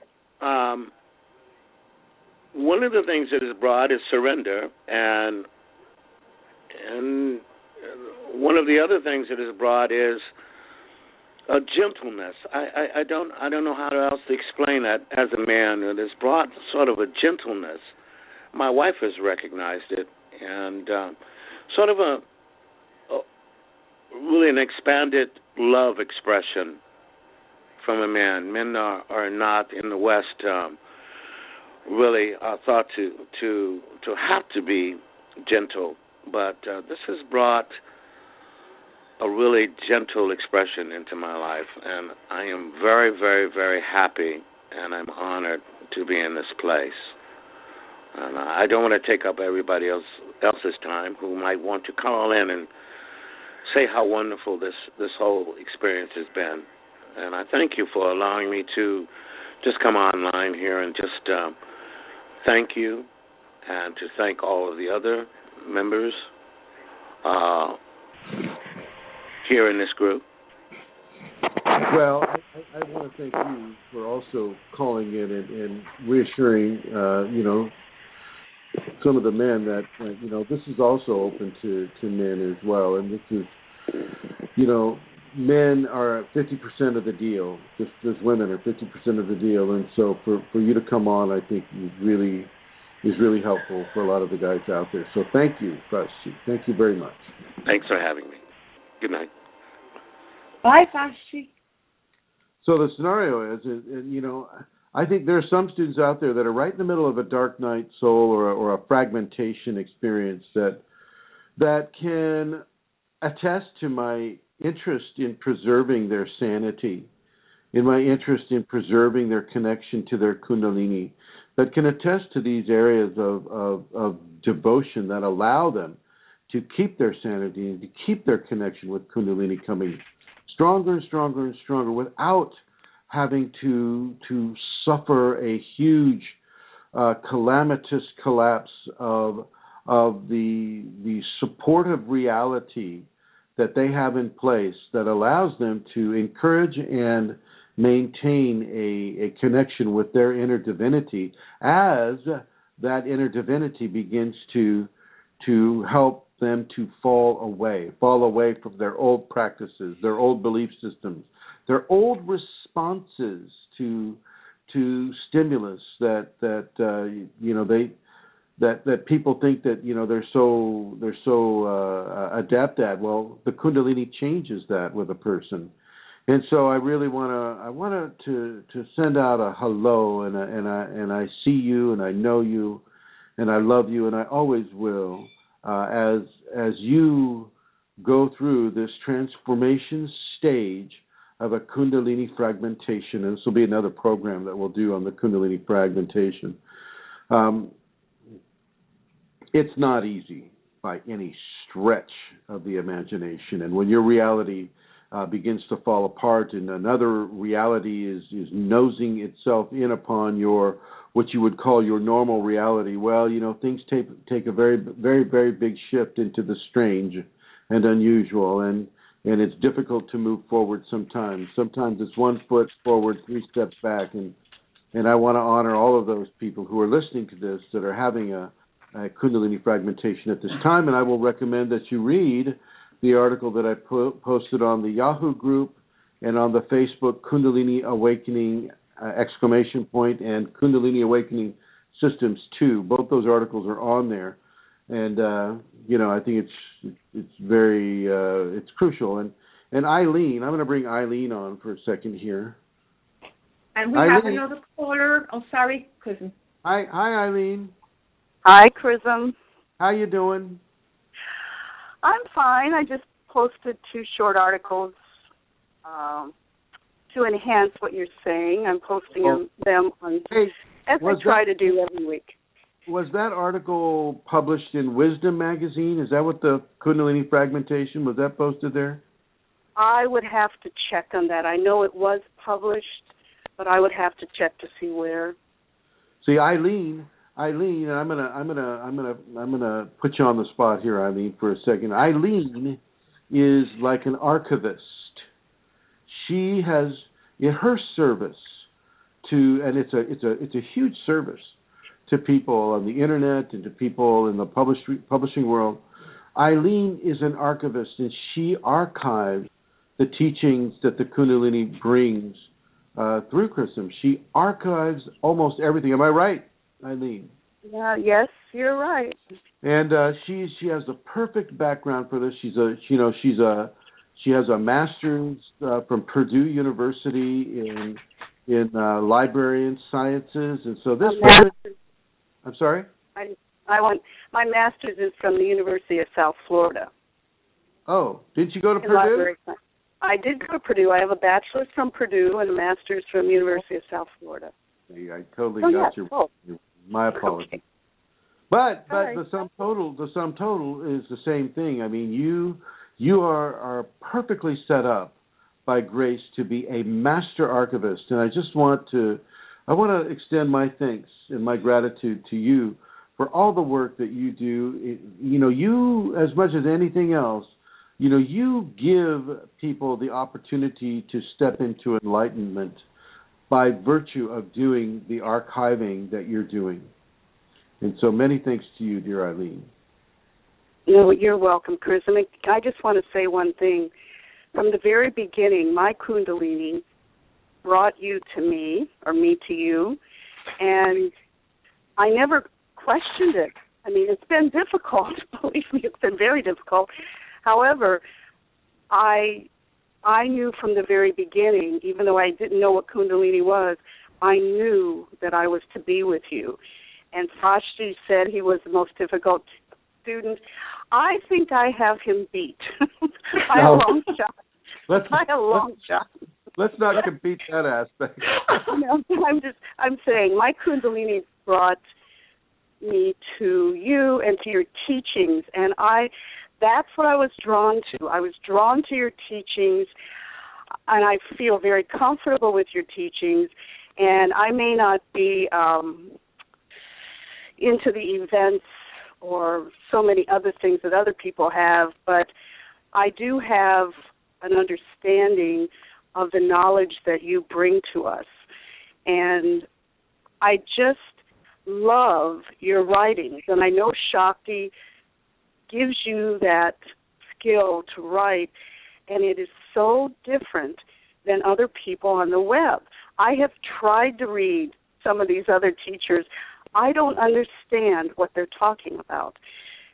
Speaker 7: one of the things that is brought is surrender, and one of the other things that is brought is a gentleness. I don't know how else to explain that as a man. It has brought sort of a gentleness. My wife has recognized it, and sort of a really an expanded love expression from a man. Men are not in the West really thought to have to be gentle, but this has brought a really gentle expression into my life, and I am very, very, very happy, and I'm honored to be in this place. And I don't want to take up everybody else's time who might want to call in and say how wonderful this whole experience has been. And I thank you for allowing me to just come online here and just thank you, and to thank all of the other members here in this group.
Speaker 2: Well, I want to thank you for also calling in and reassuring, some of the men that, this is also open to men as well. And this is, men are 50% of the deal. Just as women are 50% of the deal. And so for you to come on, I think is really helpful for a lot of the guys out there. So thank you, Vashti. Thank you very much.
Speaker 7: Thanks for having me. Good night.
Speaker 3: Bye, Vashti.
Speaker 2: So the scenario is, I think there are some students out there that are right in the middle of a dark night soul or a fragmentation experience that can attest to my interest in preserving their sanity, in my interest in preserving their connection to their Kundalini, that can attest to these areas of devotion that allow them to keep their sanity and to keep their connection with Kundalini coming stronger and stronger and stronger without having to suffer a huge calamitous collapse of the supportive reality that they have in place that allows them to encourage and maintain a connection with their inner divinity as that inner divinity begins to help them to fall away from their old practices, their old belief systems, their old responses to stimulus that people think that they're so adept at. Well, the Kundalini changes that with a person, and so I really want to send out a hello, and I see you, and I know you, and I love you, and I always will. As you go through this transformation stage, of a Kundalini fragmentation, and this will be another program that we'll do on the Kundalini fragmentation. It's not easy by any stretch of the imagination, and when your reality begins to fall apart and another reality is nosing itself in upon your what you would call your normal reality, well, things take a very, very, very big shift into the strange and unusual, and it's difficult to move forward sometimes. Sometimes it's 1 foot forward, 3 steps back, and I want to honor all of those people who are listening to this that are having a Kundalini fragmentation at this time, and I will recommend that you read the article that I posted on the Yahoo group and on the Facebook Kundalini Awakening ! And Kundalini Awakening Systems 2. Both those articles are on there, and I think it's very it's crucial. And Eileen, I'm going to bring Eileen on for a second here.
Speaker 3: And we have another caller. Oh, sorry, Chrism.
Speaker 2: Hi, Eileen.
Speaker 8: Hi, Chrism.
Speaker 2: How you doing?
Speaker 8: I'm fine. I just posted 2 short articles to enhance what you're saying. I'm posting them on as I try to do every week.
Speaker 2: Was that article published in Wisdom magazine? Is that what the Kundalini fragmentation, was that posted there?
Speaker 8: I would have to check on that. I know it was published, but I would have to check to see where.
Speaker 2: See, Eileen, and I'm gonna put you on the spot here, Eileen, for a second. Eileen is like an archivist. She has in her service to, and it's a huge service to people on the internet and to people in the publishing world. Eileen is an archivist, and she archives the teachings that the Kundalini brings through Chrism. She archives almost everything. Am I right, Eileen?
Speaker 8: Yeah. Yes, you're right.
Speaker 2: And she has the perfect background for this. She has a master's from Purdue University in librarian sciences, and so this. I'm sorry.
Speaker 8: My master's is from the University of South Florida.
Speaker 2: Oh, didn't you go to Purdue?
Speaker 8: Library. I did go to Purdue. I have a bachelor's from Purdue and a master's from the University of South Florida.
Speaker 2: I totally got you. My apologies. Okay. But the sum total is the same thing. I mean, you are perfectly set up by grace to be a master archivist, and I want to extend my thanks and my gratitude to you for all the work that you do. You, as much as anything else, you give people the opportunity to step into enlightenment by virtue of doing the archiving that you're doing. And so many thanks to you, dear Eileen.
Speaker 8: You're welcome, Chris. I just want to say one thing. From the very beginning, my Kundalini brought you to me, or me to you, and I never questioned it. I mean, it's been difficult. Believe me, it's been very difficult. However, I knew from the very beginning, even though I didn't know what Kundalini was, I knew that I was to be with you. And Fashti said he was the most difficult student. I think I have him beat by a long shot.
Speaker 2: Let's not compete that aspect.
Speaker 8: No, I'm saying my Kundalini brought me to you and to your teachings, and that's what I was drawn to. I was drawn to your teachings, and I feel very comfortable with your teachings, and I may not be into the events or so many other things that other people have, but I do have an understanding of the knowledge that you bring to us. And I just love your writings. And I know Shakti gives you that skill to write, and it is so different than other people on the web. I have tried to read some of these other teachers. I don't understand what they're talking about.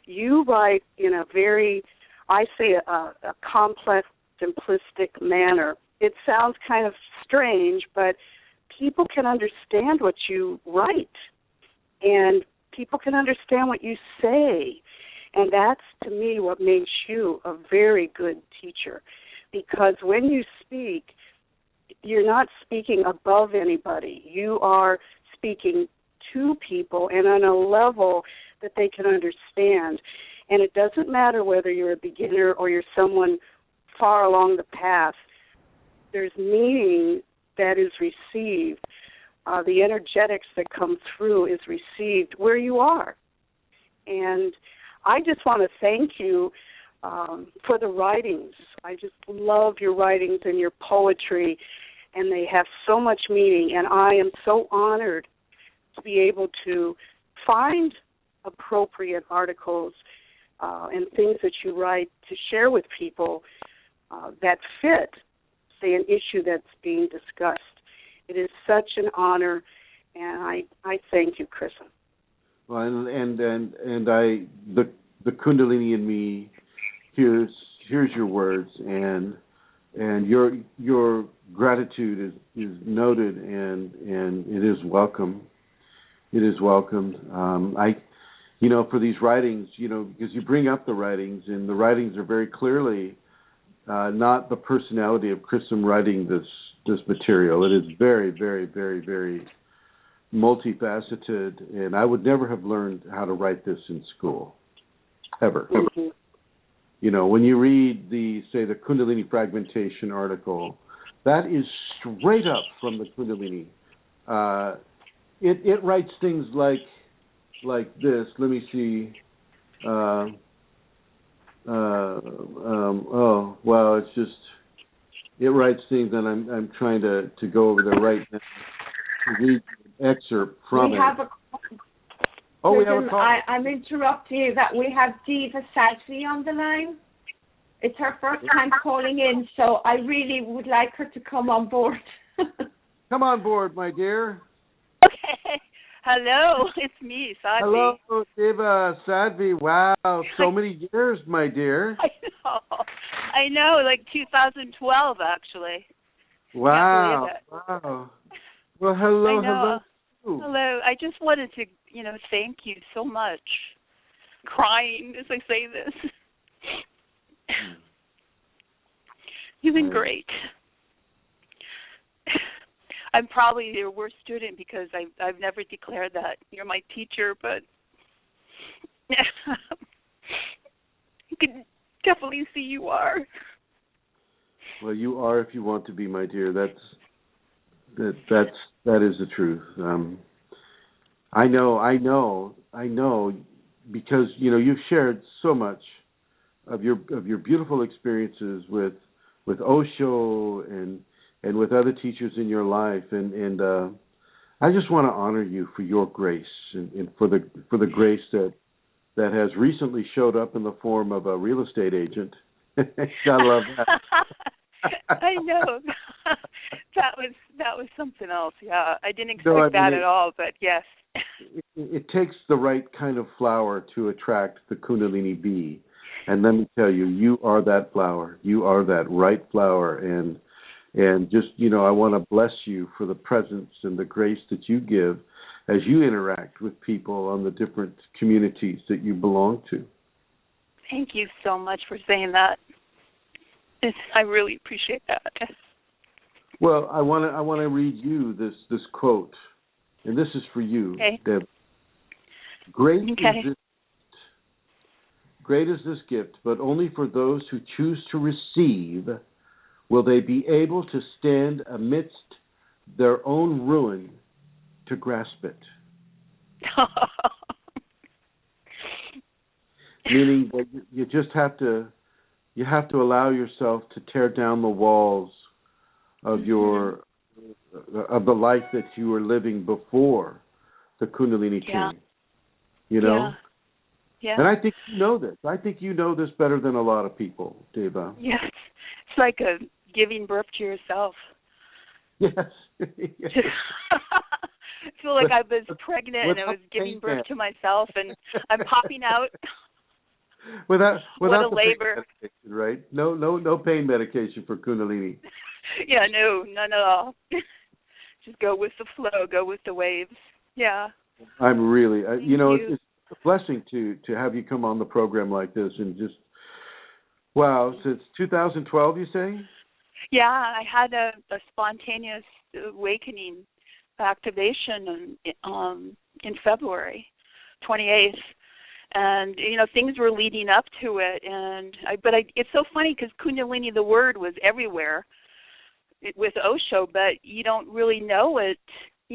Speaker 8: You write in a very, I say, a complex, simplistic manner. It sounds kind of strange, but people can understand what you write, and people can understand what you say. And that's, to me, what makes you a very good teacher, because when you speak, you're not speaking above anybody. You are speaking to people and on a level that they can understand. And it doesn't matter whether you're a beginner or you're someone far along the path. There's meaning that is received. The energetics that come through is received where you are. And I just want to thank you for the writings. I just love your writings and your poetry, and they have so much meaning. And I am so honored to be able to find appropriate articles and things that you write to share with people that fit, say, an issue that's being discussed. It is such an honor, and I thank you, Chrism.
Speaker 2: Well, and I the Kundalini in me hears your words, and your gratitude is noted, and it is welcome. It is welcomed. For these writings, because you bring up the writings, and the writings are very clearly not the personality of Chrism writing this material. It is very, very, very, very multifaceted, and I would never have learned how to write this in school, ever.
Speaker 8: Mm-hmm.
Speaker 2: When you read the Kundalini fragmentation article, that is straight up from the Kundalini. It writes things like this. Let me see. It's just it writes things, and I'm trying to go over there right now to read an excerpt from it.
Speaker 3: We have a call. I'm interrupting you. That we have Diva Sadvi on the line. It's her first time calling in, so I really would like her to come on board.
Speaker 2: Come on board, my dear.
Speaker 9: Okay. Hello, it's me, Sadvi.
Speaker 2: Hello, Diva Sadvi. Wow, so many years, my dear.
Speaker 9: I know, like 2012, actually.
Speaker 2: Wow. Wow. Well, hello.
Speaker 9: Hello. I just wanted to, thank you so much. Crying as I say this. You've been great. I'm probably your worst student because I've never declared that. You're my teacher, but you can definitely see you are.
Speaker 2: Well, you are if you want to be, my dear. That is the truth. I know, because you've shared so much of your beautiful experiences with Osho and with other teachers in your life, and I just want to honor you for your grace and for the grace that has recently showed up in the form of a real estate agent. Gotta love that.
Speaker 9: I know. That was something else. Yeah, I didn't expect that at all, but yes.
Speaker 2: It takes the right kind of flower to attract the Kundalini bee, and let me tell you, you are that flower. You are that right flower, and just I want to bless you for the presence and the grace that you give as you interact with people on the different communities that you belong to.
Speaker 9: Thank you so much for saying that. I really appreciate that.
Speaker 2: Well, I want to read you this quote, and this is for you,
Speaker 9: okay.
Speaker 2: Deb. Great is this gift, but only for those who choose to receive will they be able to stand amidst their own ruin to grasp it. Meaning that you just have to allow yourself to tear down the walls of of the life that you were living before the Kundalini came.
Speaker 9: Yeah.
Speaker 2: And I think you know this. I think you know this better than a lot of people, Deva.
Speaker 9: Yes. It's like giving birth to yourself.
Speaker 2: Yes.
Speaker 9: I feel like I was pregnant and I was giving birth to myself, and I'm popping out.
Speaker 2: Without
Speaker 9: what a
Speaker 2: the
Speaker 9: labor.
Speaker 2: Pain medication, right? No pain medication for Kundalini.
Speaker 9: Yeah, no, none at all. Just go with the flow, go with the waves. Yeah.
Speaker 2: I'm really,
Speaker 9: it's
Speaker 2: a blessing to have you come on the program like this, and just, wow, since 2012, you say?
Speaker 9: Yeah, I had a spontaneous awakening activation in February 28th. And, things were leading up to it. It's so funny because Kundalini, the word, was everywhere with Osho, but you don't really know it.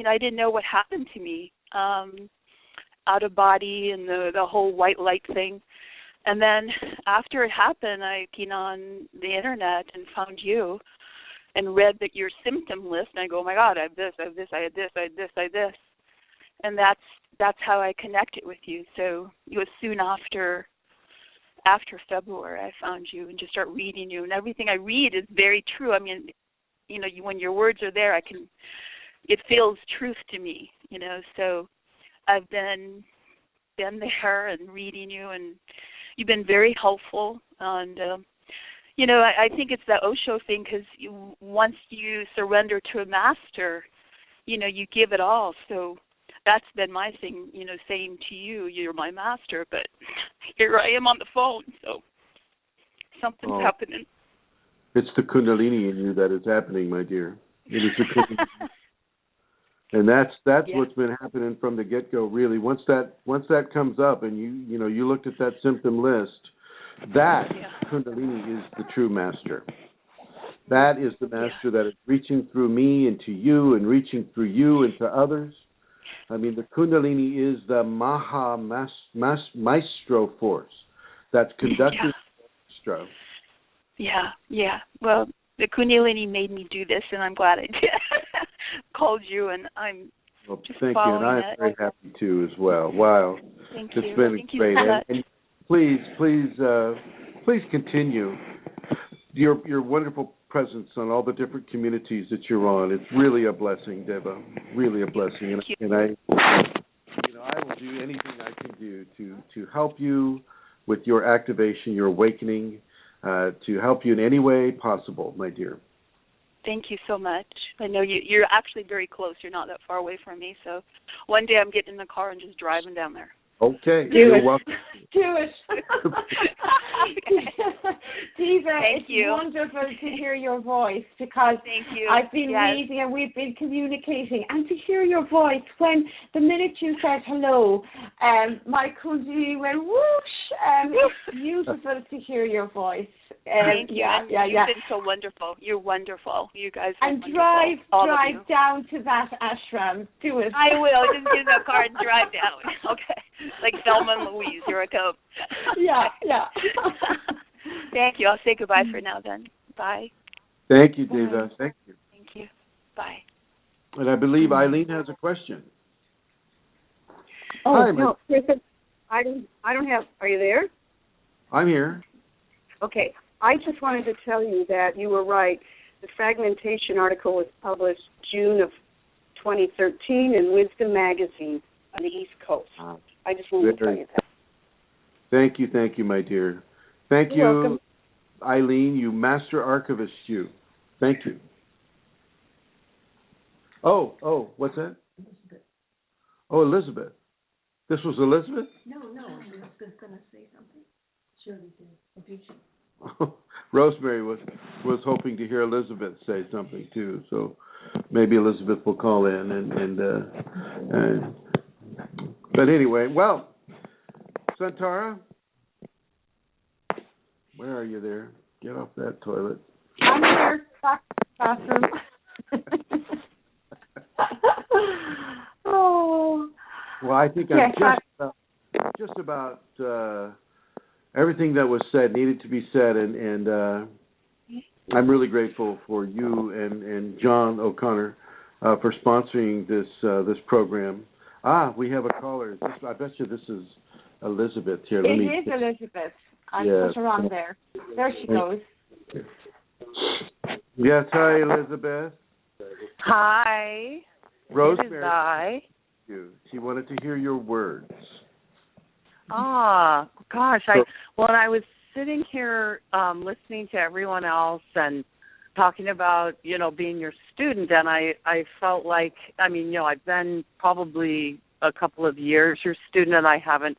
Speaker 9: I didn't know what happened to me, out of body and the whole white light thing. And then after it happened, I came on the internet and found you and read that your symptom list. And I go, oh my God, I have this, I have this, I had this, I had this, I had this. And that's how I connected with you. So it was soon after February I found you and just start reading you. And everything I read is very true. I mean, when your words are there, it feels truth to me, So I've been there and reading you, and you've been very helpful. And, I think it's the Osho thing, because once you surrender to a master, you give it all. So that's been my thing, saying to you, you're my master, but here I am on the phone, so something's happening.
Speaker 2: It's the Kundalini in you that is happening, my dear. It is the Kundalini. And that's what's been happening from the get-go, really. Once that comes up and you looked at that symptom list, that Kundalini is the true master. That is the master that is reaching through me into you and reaching through you into others. I mean, the Kundalini is the maestro force that's conducting the maestro.
Speaker 9: Yeah. Well, the Kundalini made me do this, and I'm glad I did. Called you, and I'm just
Speaker 2: thank
Speaker 9: following
Speaker 2: you, and I'm very happy too as well. Wow,
Speaker 9: it's
Speaker 2: been great. And please continue your wonderful presence on all the different communities that you're on. It's really a blessing, Deva. Really a blessing, and I will do anything I can do to help you with your activation, your awakening, to help you in any way possible, my dear.
Speaker 9: Thank you so much. I know you're actually very close. You're not that far away from me. So one day I'm getting in the car and just driving down there.
Speaker 2: Okay. You're welcome.
Speaker 3: Do it. Diva, it's wonderful to hear your voice, because I've been reading and we've been communicating, and to hear your voice when the minute you said hello, my Kundalini went whoosh. It's beautiful to hear your voice.
Speaker 9: Thank you. You've been so wonderful. You're wonderful. You guys are
Speaker 3: wonderful.
Speaker 9: And
Speaker 3: drive down to that ashram. Do it.
Speaker 9: I will. Just get in the car and drive down. Okay. Like Thelma and Louise. You're a cope.
Speaker 3: Yeah.
Speaker 9: Thank you. I'll say goodbye for now then. Bye.
Speaker 2: Thank you, Deva. Thank you.
Speaker 9: Thank you. Bye.
Speaker 2: And I believe Eileen has a question.
Speaker 8: Oh, no, I don't have. Are you there?
Speaker 2: I'm here.
Speaker 8: Okay. I just wanted to tell you that you were right. The fragmentation article was published June of 2013 in Wisdom Magazine on the East Coast. I just wanted to tell you that.
Speaker 2: Thank you, my dear. Thank you,
Speaker 8: welcome.
Speaker 2: Eileen, you master archivist, you. Thank you. Oh, what's that?
Speaker 6: Elizabeth.
Speaker 2: Oh, Elizabeth. This was Elizabeth?
Speaker 6: No, she was going to say something. Shirley did.
Speaker 2: Rosemary was hoping to hear Elizabeth say something too, so maybe Elizabeth will call in but anyway, well, Santara, where are you there? Get off that toilet.
Speaker 3: I'm here, bathroom.
Speaker 2: Well, I think I'm just about everything that was said needed to be said, and I'm really grateful for you and John O'Connor for sponsoring this program. We have a caller. I bet you this is Elizabeth here.
Speaker 3: It is Elizabeth. I put her on there. There she goes.
Speaker 2: Yes, hi, Elizabeth.
Speaker 4: Hi.
Speaker 2: Rosemary.
Speaker 4: It is I.
Speaker 2: She wanted to hear your words.
Speaker 4: Gosh. When I was sitting here listening to everyone else and talking about, being your student, and I felt like, I've been probably a couple of years your student, and I haven't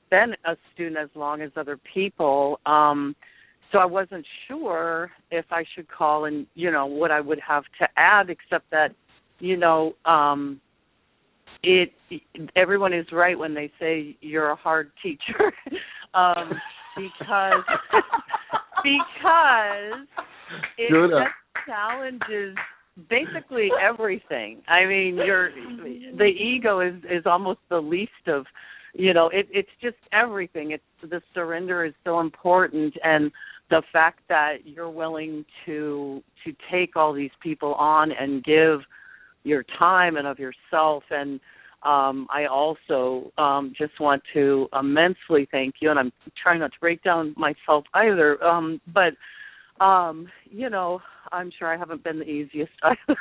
Speaker 4: been a student as long as other people. so I wasn't sure if I should call and, what I would have to add, except that, everyone is right when they say you're a hard teacher, because it just challenges basically everything. I mean, the ego is almost the least of, it's just everything. It's the surrender is so important, and the fact that you're willing to take all these people on and give your time and of yourself. And I also just want to immensely thank you, and I'm trying not to break down myself either, but I'm sure I haven't been the easiest either,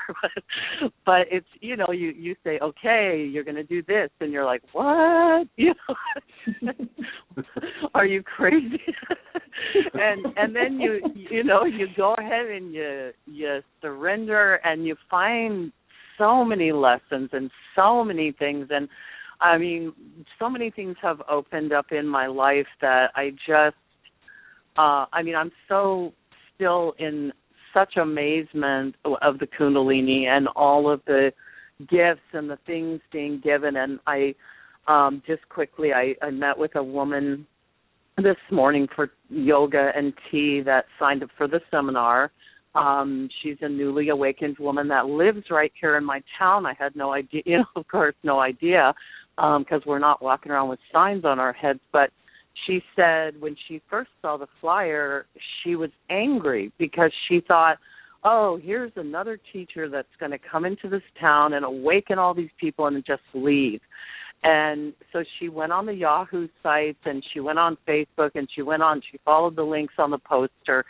Speaker 4: but it's, you say, okay, you're going to do this, and you're like, what? Are you crazy? and then you go ahead and you surrender, and you find so many lessons and so many things. And I mean, so many things have opened up in my life that I just, I'm so still in such amazement of the Kundalini and all of the gifts and the things being given. And I just quickly, I met with a woman this morning for yoga and tea that signed up for the seminar. She's a newly awakened woman that lives right here in my town. I had no idea, of course, no idea, because we're not walking around with signs on our heads. But she said when she first saw the flyer, she was angry because she thought, oh, here's another teacher that's going to come into this town and awaken all these people and just leave. And so she went on the Yahoo sites, and she went on Facebook, and she followed the links on the poster,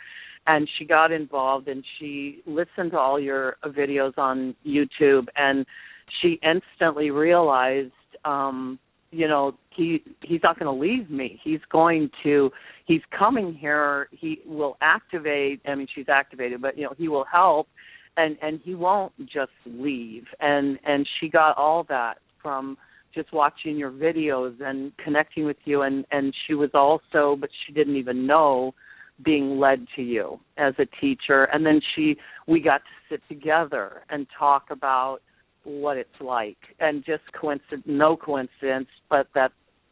Speaker 4: and she got involved, and she listened to all your videos on YouTube, and she instantly realized, he's not going to leave me. He's coming here. He will activate. I mean, she's activated, but, he will help, and he won't just leave. And she got all that from just watching your videos and connecting with you, and she was also, but she didn't even know, being led to you as a teacher. And then we got to sit together and talk about what it's like, and just no coincidence, but that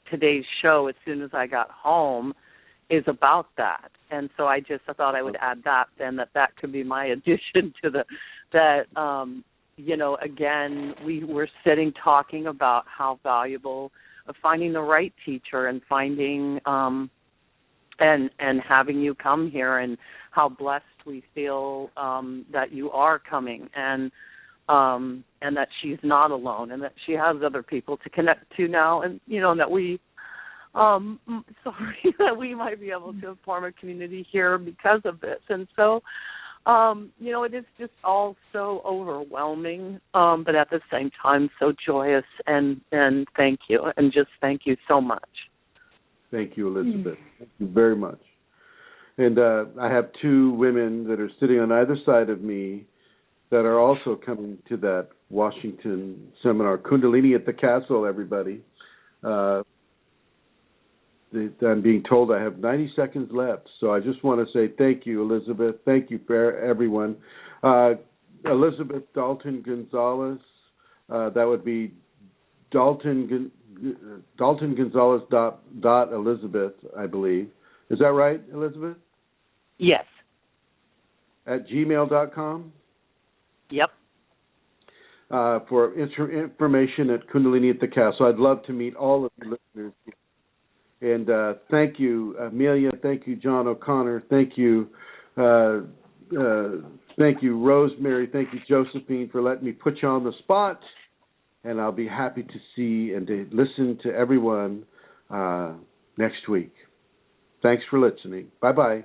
Speaker 4: today's show, as soon as I got home, is about that. And so I thought I would add that, then, that could be my addition to again, we were sitting talking about how valuable of finding the right teacher and finding and having you come here, and how blessed we feel that you are coming, and that she's not alone, and that she has other people to connect to now, and that we that we might be able to form a community here because of this. And so it is just all so overwhelming, but at the same time so joyous, and thank you, and just thank you so much.
Speaker 2: Thank you, Elizabeth. Thank you very much. And I have two women that are sitting on either side of me that are also coming to that Washington seminar, Kundalini at the Castle, everybody. I'm being told I have 90 seconds left, so I just want to say thank you, Elizabeth. Thank you for everyone. Elizabeth Dalton Gonzalez, that would be Dalton Gonzalez dot Elizabeth, I believe. Is that right, Elizabeth?
Speaker 4: Yes.
Speaker 2: At gmail.com?
Speaker 4: Yep.
Speaker 2: For information at Kundalini at the Castle. I'd love to meet all of you listeners. And thank you, Amelia. Thank you, John O'Connor. Thank you, Rosemary. Thank you, Josephine, for letting me put you on the spot. And I'll be happy to see and to listen to everyone next week. Thanks for listening. Bye-bye.